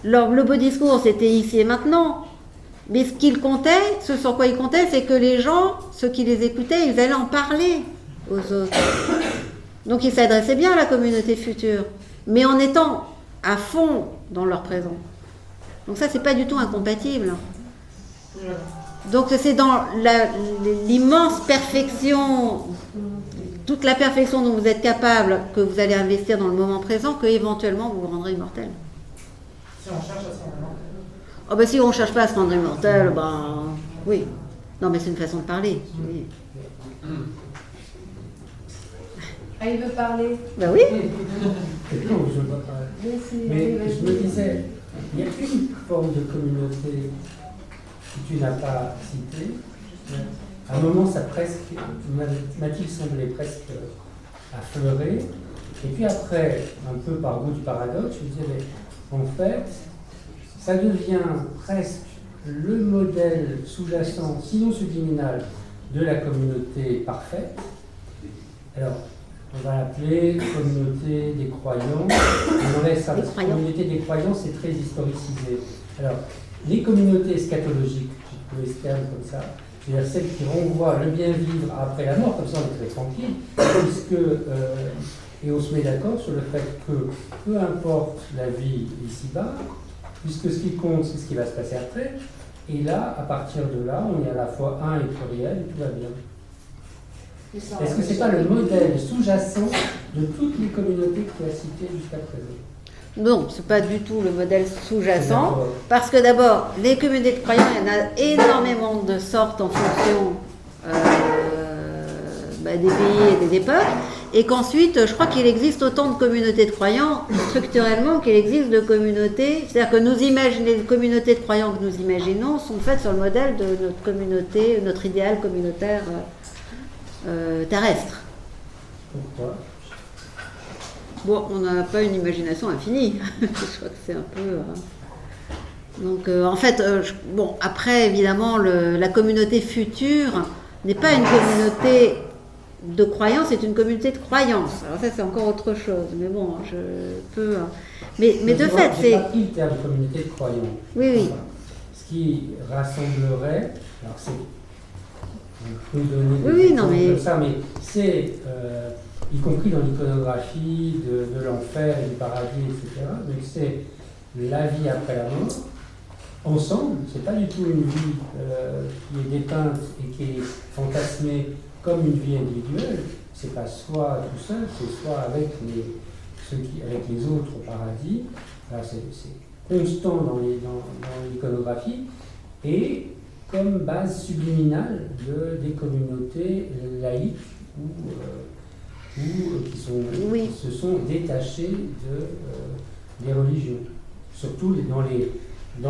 le beau discours, c'était ici et maintenant. Mais ce qu'il comptait, ce sur quoi il comptait, c'est que les gens, ceux qui les écoutaient, ils allaient en parler aux autres. Donc ils s'adressaient bien à la communauté future, mais en étant à fond dans leur présent. Donc ça, c'est pas du tout incompatible. Donc c'est dans l'immense perfection, toute la perfection dont vous êtes capable, que vous allez investir dans le moment présent, que éventuellement vous vous rendrez immortel.
Si on cherche à se rendre immortel.
Oh ben, si on ne cherche pas à se rendre immortel, ben oui. Non mais c'est une façon de parler. Oui.
Ah, il veut parler.
Ben oui.
Non, je ne veux pas parler. Mais je me disais, il y a une forme de communauté que tu n'as pas citée. À un moment, ça m'a-t-il semblé presque affleuré. Et puis après, un peu par goût du paradoxe, je me disais, mais en fait, ça devient presque le modèle sous-jacent, sinon subliminal, de la communauté parfaite. Alors, on va l'appeler communauté des croyants. On laisse ça, parce que communauté des croyants, c'est très historicisé. Alors, les communautés eschatologiques, je peux les termes comme ça, c'est-à-dire celles qui renvoient le bien vivre après la mort, comme ça on est très tranquille, puisque, et on se met d'accord sur le fait que peu importe la vie ici-bas, puisque ce qui compte, c'est ce qui va se passer après, et là, à partir de là, on est à la fois un et pluriel, et tout va bien. Est-ce que ce n'est pas le modèle sous-jacent de toutes les communautés que tu as citées jusqu'à présent?
Non, ce n'est pas du tout le modèle sous-jacent, parce que d'abord, les communautés de croyants, il y en a énormément de sortes en fonction des pays et des époques, et qu'ensuite, je crois qu'il existe autant de communautés de croyants structurellement qu'il existe de communautés, c'est-à-dire que les communautés de croyants que nous imaginons sont faites sur le modèle de notre communauté, notre idéal communautaire terrestre.
Pourquoi?
Bon, on n'a pas une imagination infinie. Je crois que c'est un peu... Donc, en fait, bon, après, évidemment, la communauté future n'est pas une communauté de croyance, c'est une communauté de croyance. Alors ça, c'est encore autre chose. Mais bon, je peux... Mais de fait, c'est...
J'ai pas pris le terme communauté de croyants.
Oui, oui.
Enfin, ce qui rassemblerait... Alors, c'est... On peut donner des exemples comme ça, mais c'est... y compris dans l'iconographie de l'enfer et du paradis, etc. Donc c'est la vie après la mort, ensemble, c'est pas du tout une vie qui est dépeinte et qui est fantasmée comme une vie individuelle, c'est pas soit tout seul, c'est soit avec les autres au paradis. Là, c'est constant dans l'iconographie, et comme base subliminale des communautés laïques qui se sont détachés des religions, surtout dans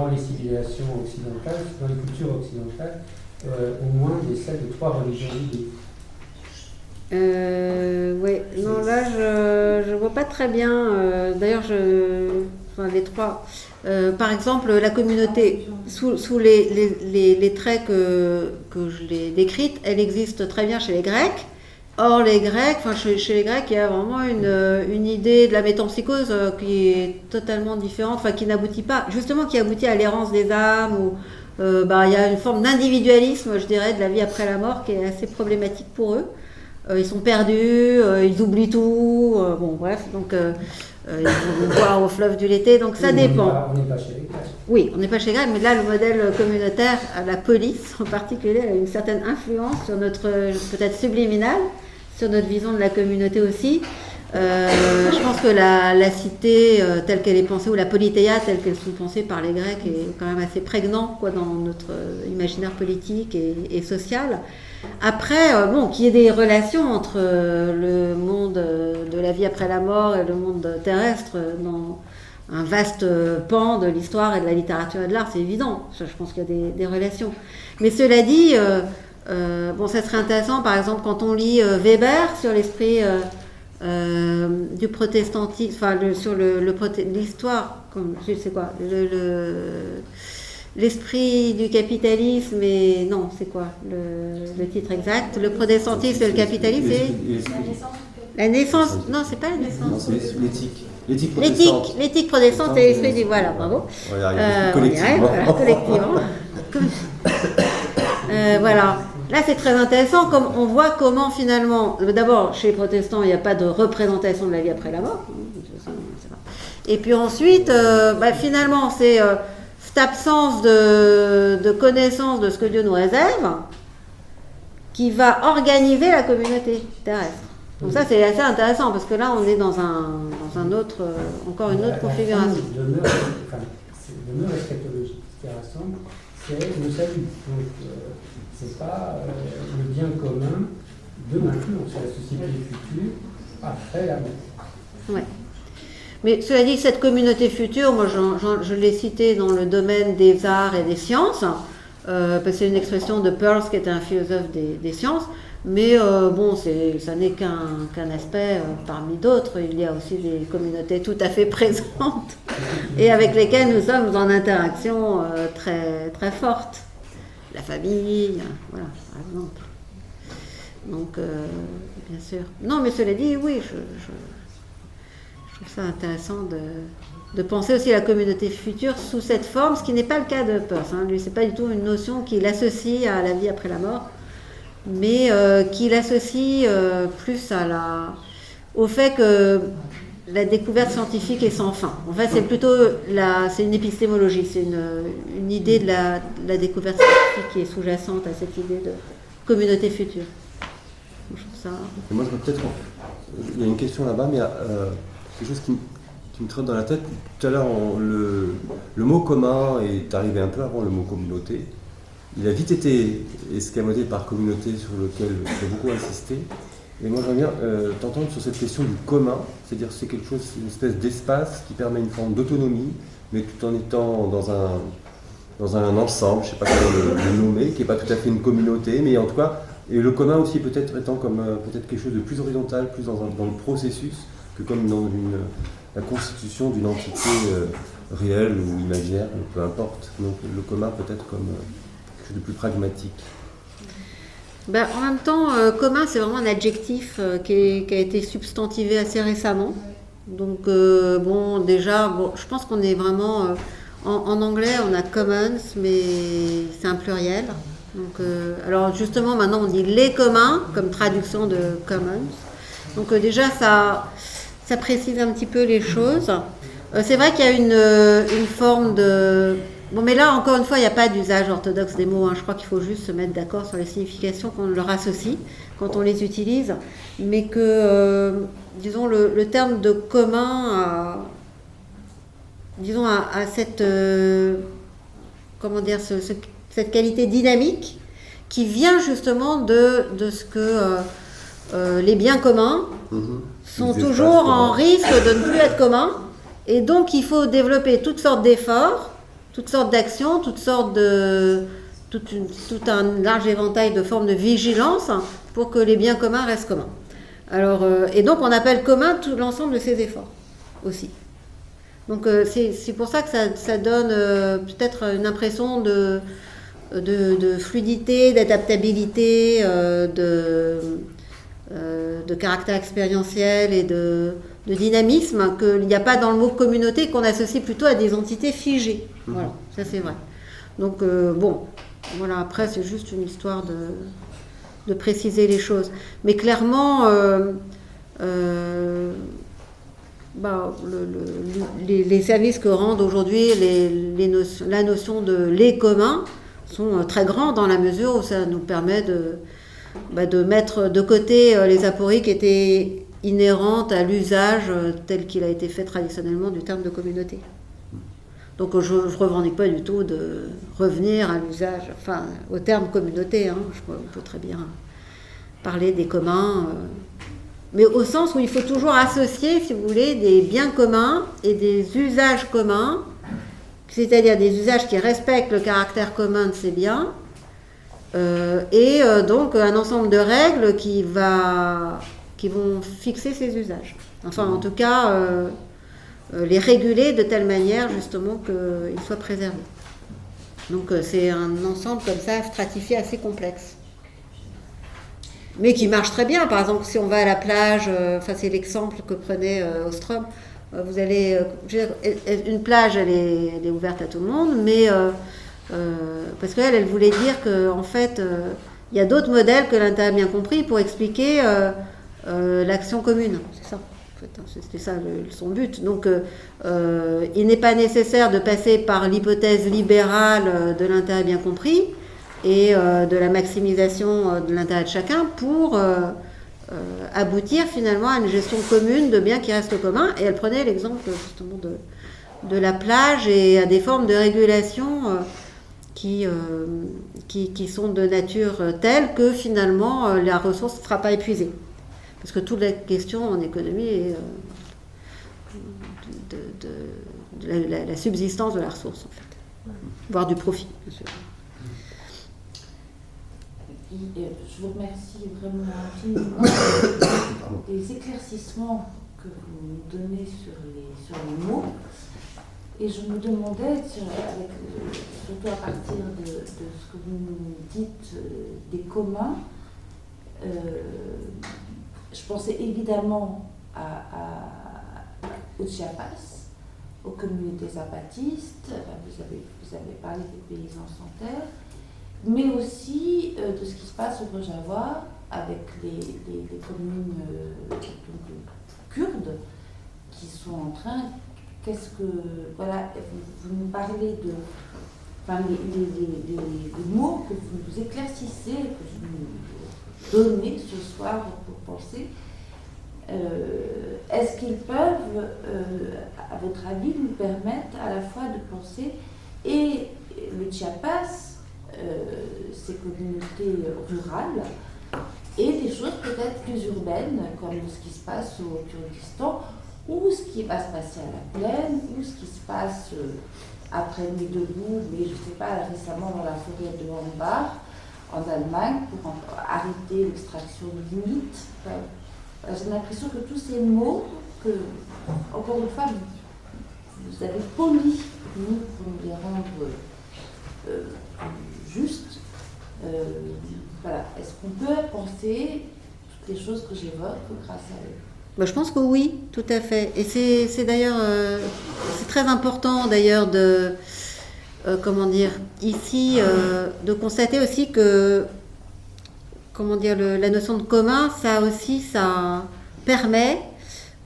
les civilisations occidentales, dans les cultures occidentales, au moins celles de 3 religions bibliques.
Oui, non, là je vois pas très bien. D'ailleurs, enfin les trois. Par exemple, la communauté, sous les traits que je l'ai décrites, elle existe très bien chez les Grecs. Or, les Grecs, enfin chez les Grecs, il y a vraiment une idée de la métempsychose qui est totalement différente, enfin qui n'aboutit pas, justement qui aboutit à l'errance des âmes, ou il y a une forme d'individualisme, je dirais, de la vie après la mort qui est assez problématique pour eux. Ils sont perdus, ils oublient tout, bon bref, donc ils vont boire au fleuve du Lété, donc ça dépend.
On n'est pas chez les Grecs.
Oui, on n'est pas chez les Grecs, mais là le modèle communautaire, la police en particulier, a une certaine influence sur notre, peut-être subliminale, sur notre vision de la communauté aussi. Je pense que la cité telle qu'elle est pensée, ou la politeia telle qu'elle sont pensées par les Grecs, est quand même assez prégnant dans notre imaginaire politique et social. Après, qu'il y ait des relations entre le monde de la vie après la mort et le monde terrestre dans un vaste pan de l'histoire et de la littérature et de l'art, c'est évident. Je pense qu'il y a des relations. Mais cela dit, ça serait intéressant, par exemple, quand on lit Weber sur l'esprit du protestantisme, enfin sur l'histoire, comme je sais quoi, l'esprit du capitalisme, et non, c'est quoi le titre exact? Le protestantisme et le capitalisme, c'est la naissance. Non, c'est pas la naissance.
Non, c'est l'éthique. L'éthique protestante.
L'éthique protestante et l'esprit du... Voilà, bravo.
On y arrive collectivement.
Voilà. Là, c'est très intéressant, comme on voit comment finalement, d'abord, chez les protestants, il n'y a pas de représentation de la vie après la mort. Et puis ensuite, finalement, c'est cette absence de connaissance de ce que Dieu nous réserve qui va organiser la communauté terrestre. Donc ça, c'est assez intéressant, parce que là, on est dans un autre, encore une autre configuration.
Le demeure eschatologique. Ce qui rassemble, c'est le salut. Donc, c'est pas le bien commun de maintenant, c'est la société future après la mort.
Ouais. Mais cela dit, cette communauté future, moi je l'ai citée dans le domaine des arts et des sciences, parce que c'est une expression de Peirce qui était un philosophe des sciences, mais ça n'est qu'un aspect parmi d'autres. Il y a aussi des communautés tout à fait présentes et avec lesquelles nous sommes en interaction très, très forte. La famille, voilà, par exemple. Donc, bien sûr. Non, mais cela dit, oui, je trouve ça intéressant de penser aussi la communauté future sous cette forme, ce qui n'est pas le cas de Peirce. Lui, c'est pas du tout une notion qu'il associe à la vie après la mort, mais qu'il associe plus au fait que la découverte scientifique est sans fin. En fait, c'est plutôt c'est une épistémologie, c'est une idée de la découverte scientifique qui est sous-jacente à cette idée de communauté future. Je trouve ça...
Et moi, je veux peut-être... Il y a une question là-bas, mais quelque chose qui me trotte dans la tête. Tout à l'heure, le mot commun est arrivé un peu avant le mot communauté. Il a vite été escamoté par communauté, sur lequel j'ai beaucoup insisté. Et moi, j'aimerais bien t'entendre sur cette question du commun, c'est-à-dire c'est quelque chose, une espèce d'espace qui permet une forme d'autonomie, mais tout en étant dans un ensemble, je ne sais pas comment le nommer, qui n'est pas tout à fait une communauté, mais en tout cas, et le commun aussi peut-être étant comme peut-être quelque chose de plus horizontal, plus dans le processus, que comme dans la constitution d'une entité réelle ou imaginaire, peu importe. Donc le commun peut-être comme quelque chose de plus pragmatique.
En même temps, commun, c'est vraiment un adjectif qui a été substantivé assez récemment. Donc, je pense qu'on est vraiment... en anglais, on a commons, mais c'est un pluriel. Donc, alors, justement, maintenant, on dit les communs, comme traduction de commons. Donc, déjà, ça précise un petit peu les choses. C'est vrai qu'il y a une forme de... Bon, mais là, encore une fois, il n'y a pas d'usage orthodoxe des mots. Je crois qu'il faut juste se mettre d'accord sur les significations qu'on leur associe quand on les utilise. Mais que, disons, le terme de commun a cette... cette qualité dynamique qui vient justement de ce que les biens communs sont toujours en risque de ne plus être communs. Et donc, il faut développer toutes sortes d'efforts, toutes sortes d'actions, tout un large éventail de formes de vigilance pour que les biens communs restent communs. Alors, et donc on appelle commun tout l'ensemble de ces efforts aussi. Donc c'est pour ça que ça donne peut-être une impression de fluidité, d'adaptabilité, de caractère expérientiel et de dynamisme qu'il n'y a pas dans le mot communauté, qu'on associe plutôt à des entités figées. Voilà, ça c'est vrai. Donc bon, voilà, après c'est juste une histoire de préciser les choses. Mais clairement, les services que rendent aujourd'hui la notion de les communs sont très grands dans la mesure où ça nous permet de mettre de côté les apories qui étaient inhérentes à l'usage tel qu'il a été fait traditionnellement du terme de communauté. Donc je ne revendique pas du tout de revenir à l'usage, enfin au terme communauté, hein. On peut très bien parler des communs, mais au sens où il faut toujours associer, si vous voulez, des biens communs et des usages communs, c'est-à-dire des usages qui respectent le caractère commun de ces biens, et donc un ensemble de règles qui vont fixer ces usages. Enfin, en tout cas, les réguler de telle manière, justement, qu'ils soient préservés. Donc, c'est un ensemble comme ça, stratifié, assez complexe. Mais qui marche très bien. Par exemple, si on va à la plage, c'est l'exemple que prenait Ostrom, vous allez... une plage, elle est ouverte à tout le monde, mais... parce qu'elle voulait dire qu'en fait, il y a d'autres modèles que l'Inter a bien compris pour expliquer l'action commune. C'est ça, en fait, hein, c'était ça son but. Donc, il n'est pas nécessaire de passer par l'hypothèse libérale de l'intérêt bien compris et de la maximisation de l'intérêt de chacun pour aboutir finalement à une gestion commune de biens qui restent communs. Et elle prenait l'exemple justement de la plage et à des formes de régulation qui sont de nature telle que finalement la ressource ne sera pas épuisée. Parce que toute la question en économie est de la subsistance de la ressource, en fait. Voire du profit, bien sûr.
Je vous remercie vraiment infiniment des éclaircissements que vous nous donnez sur les mots. Et je me demandais, surtout à partir de ce que vous nous dites des communs, je pensais évidemment au Chiapas, aux communautés zapatistes, vous avez parlé des paysans sans terre, mais aussi de ce qui se passe au Rojava avec les communes kurdes qui sont en train... Voilà, vous nous parlez de... Enfin, les mots que vous nous éclaircissez, que vous nous donnez ce soir pour penser, est-ce qu'ils peuvent, à votre avis, nous permettre à la fois de penser et le Chiapas, ces communautés rurales, et des choses peut-être plus urbaines, comme ce qui se passe au Kurdistan, ou ce qui va se passer à la plaine, ou ce qui se passe après Nuit debout, mais je ne sais pas, récemment dans la forêt de Hornbach, en Allemagne, pour arrêter l'extraction de lignite. J'ai l'impression que tous ces mots, que, encore une fois, vous avez poli nous pour nous les rendre justes. Voilà. Est-ce qu'on peut penser toutes les choses que j'évoque grâce à eux?
Je pense que oui, tout à fait. Et c'est d'ailleurs, c'est très important d'ailleurs de, ici, de constater aussi que, la notion de commun, ça permet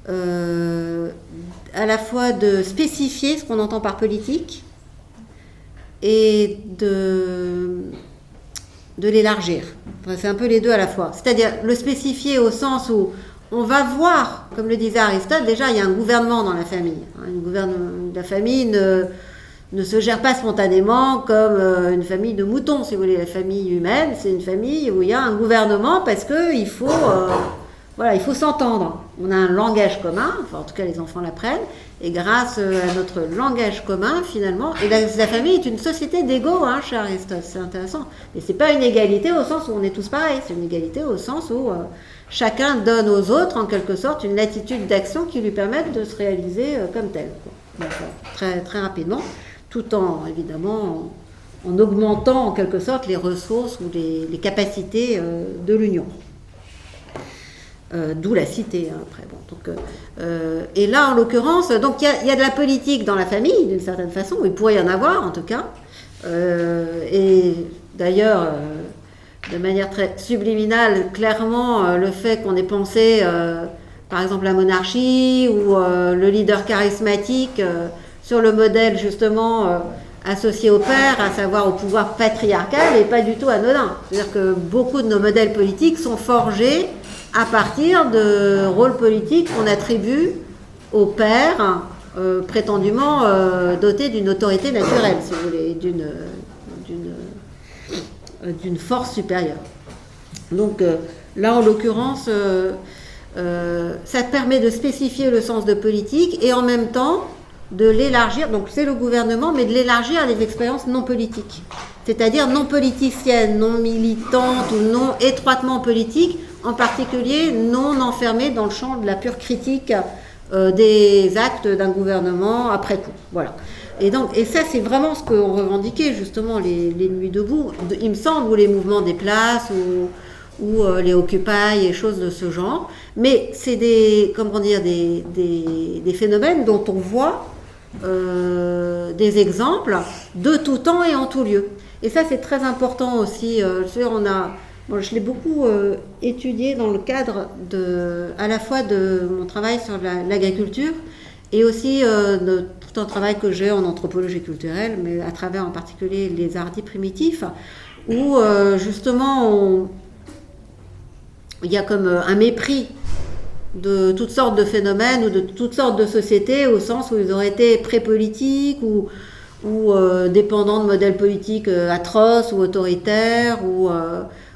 à la fois de spécifier ce qu'on entend par politique et de l'élargir. Enfin, c'est un peu les deux à la fois. C'est-à-dire le spécifier au sens où on va voir, comme le disait Aristote, déjà il y a un gouvernement dans la famille. La famille ne se gère pas spontanément comme une famille de moutons, si vous voulez. La famille humaine, c'est une famille où il y a un gouvernement parce qu'il faut, il faut s'entendre. On a un langage commun, enfin en tout cas les enfants l'apprennent, et grâce à notre langage commun, finalement, et la famille est une société d'égaux, chez Aristote, c'est intéressant. Mais c'est pas une égalité au sens où on est tous pareils, c'est une égalité au sens où chacun donne aux autres, en quelque sorte, une latitude d'action qui lui permette de se réaliser comme tel, quoi. très, très rapidement, tout en, évidemment, en augmentant en quelque sorte les ressources ou les capacités de l'Union. D'où la cité, hein, après. Bon, donc, et là, en l'occurrence, donc il y a de la politique dans la famille, d'une certaine façon, il pourrait y en avoir, en tout cas. Et d'ailleurs, de manière très subliminale, clairement, le fait qu'on ait pensé, par exemple, la monarchie ou le leader charismatique sur le modèle, justement, associé au père, à savoir au pouvoir patriarcal, n'est pas du tout anodin. C'est-à-dire que beaucoup de nos modèles politiques sont forgés à partir de rôles politiques qu'on attribue au père, prétendument doté d'une autorité naturelle, si vous voulez, d'une force supérieure. Donc là, en l'occurrence, ça permet de spécifier le sens de politique et en même temps de l'élargir, donc c'est le gouvernement, mais de l'élargir à des expériences non politiques, c'est-à-dire non politiciennes, non militantes ou non étroitement politiques, en particulier non enfermées dans le champ de la pure critique des actes d'un gouvernement après coup. Voilà. Et ça, c'est vraiment ce qu'ont revendiqué justement les Nuits debout, il me semble, ou les mouvements des places, ou les Occupy et choses de ce genre. Mais c'est des phénomènes dont on voit des exemples de tout temps et en tout lieu. Et ça, c'est très important aussi. Je l'ai beaucoup étudié dans le cadre à la fois de mon travail sur l'agriculture et aussi de tout un travail que j'ai en anthropologie culturelle, mais à travers en particulier les arts dits primitifs, où justement il y a comme un mépris de toutes sortes de phénomènes ou de toutes sortes de sociétés, au sens où ils auraient été pré-politiques ou dépendants de modèles politiques atroces ou autoritaires, ou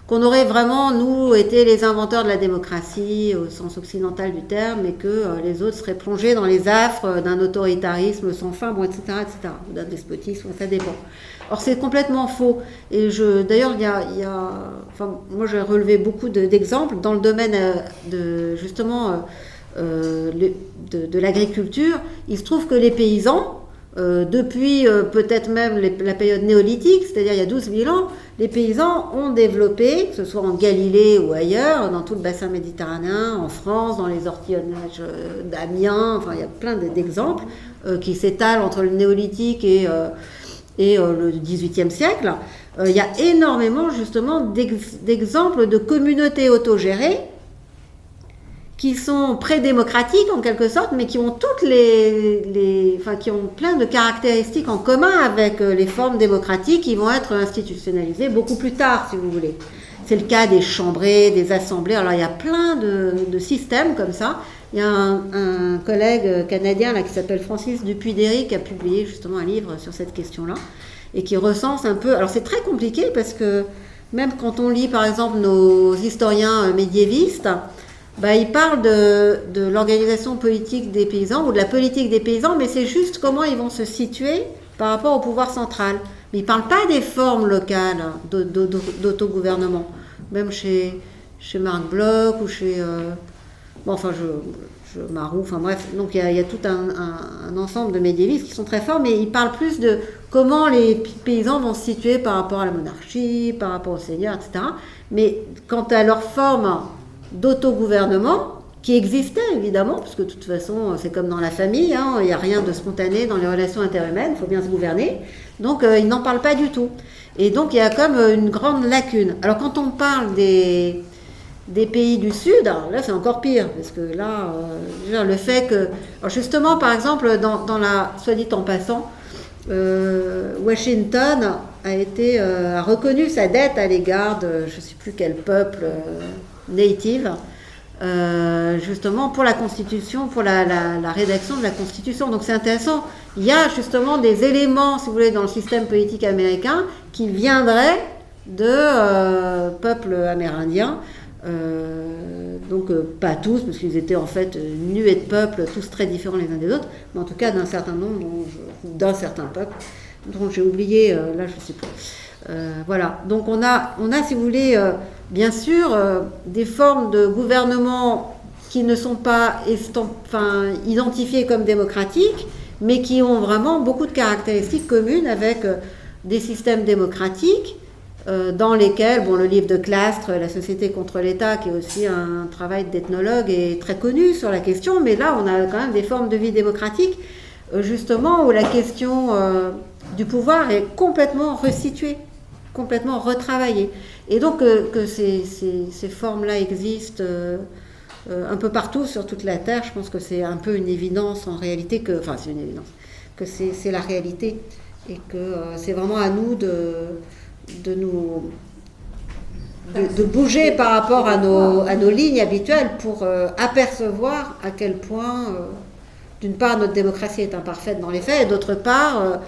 qu'on aurait vraiment, nous, été les inventeurs de la démocratie au sens occidental du terme, et que les autres seraient plongés dans les affres d'un autoritarisme sans fin, bon, etc., ou d'un despotisme, ça dépend. Or, c'est complètement faux. Et d'ailleurs, moi, j'ai relevé beaucoup d'exemples dans le domaine de l'agriculture. Il se trouve que les paysans, depuis peut-être même la période néolithique, c'est-à-dire il y a 12 000 ans, les paysans ont développé, que ce soit en Galilée ou ailleurs, dans tout le bassin méditerranéen, en France, dans les ortillonnages d'Amiens, enfin il y a plein d'exemples qui s'étalent entre le néolithique et le XVIIIe siècle. Il y a énormément justement d'exemples de communautés autogérées qui sont pré-démocratiques en quelque sorte, mais qui ont toutes qui ont plein de caractéristiques en commun avec les formes démocratiques qui vont être institutionnalisées beaucoup plus tard, si vous voulez. C'est le cas des chambrées, des assemblées. Alors il y a plein de systèmes comme ça. Il y a un collègue canadien là, qui s'appelle Francis Dupuy-Derry qui a publié justement un livre sur cette question-là et qui recense un peu. Alors c'est très compliqué parce que même quand on lit par exemple nos historiens médiévistes, ils parlent de l'organisation politique des paysans ou de la politique des paysans, mais c'est juste comment ils vont se situer par rapport au pouvoir central. Mais ils ne parlent pas des formes locales d'autogouvernement. Même chez Marc Bloch ou chez... Marou, enfin bref. Donc il y a tout un ensemble de médiévistes qui sont très forts, mais ils parlent plus de comment les paysans vont se situer par rapport à la monarchie, par rapport au seigneur, etc. Mais quant à leur forme d'autogouvernement, qui existait évidemment, parce que de toute façon c'est comme dans la famille, il n'y a rien de spontané dans les relations interhumaines, il faut bien se gouverner, donc ils n'en parlent pas du tout. Et donc il y a comme une grande lacune. Alors quand on parle des pays du Sud, alors là c'est encore pire, parce que là, le fait que... Alors justement, par exemple, dans la... Soit dit en passant, Washington a reconnu sa dette à l'égard de je ne sais plus quel peuple native, justement pour la Constitution, pour la rédaction de la Constitution. Donc c'est intéressant. Il y a justement des éléments, si vous voulez, dans le système politique américain qui viendraient de peuples amérindiens. Donc pas tous, parce qu'ils étaient en fait nuées de peuples, tous très différents les uns des autres, mais en tout cas d'un certain nombre, d'un certain peuple, dont j'ai oublié, là je ne sais plus. Voilà, donc on a si vous voulez, bien sûr, des formes de gouvernement qui ne sont pas identifiées comme démocratiques, mais qui ont vraiment beaucoup de caractéristiques communes avec des systèmes démocratiques dans lesquels, le livre de Clastres, La société contre l'État, qui est aussi un travail d'ethnologue, est très connu sur la question, mais là on a quand même des formes de vie démocratique, justement, où la question du pouvoir est complètement resituée, complètement retravaillée. Et donc que ces formes-là existent un peu partout sur toute la Terre, je pense que c'est un peu une évidence en réalité, c'est une évidence, que c'est la réalité, et que c'est vraiment à nous de bouger par rapport à nos lignes habituelles pour apercevoir à quel point, d'une part, notre démocratie est imparfaite dans les faits, et d'autre part,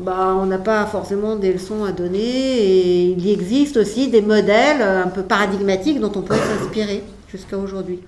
on n'a pas forcément des leçons à donner, et il y existe aussi des modèles un peu paradigmatiques dont on peut s'inspirer jusqu'à aujourd'hui.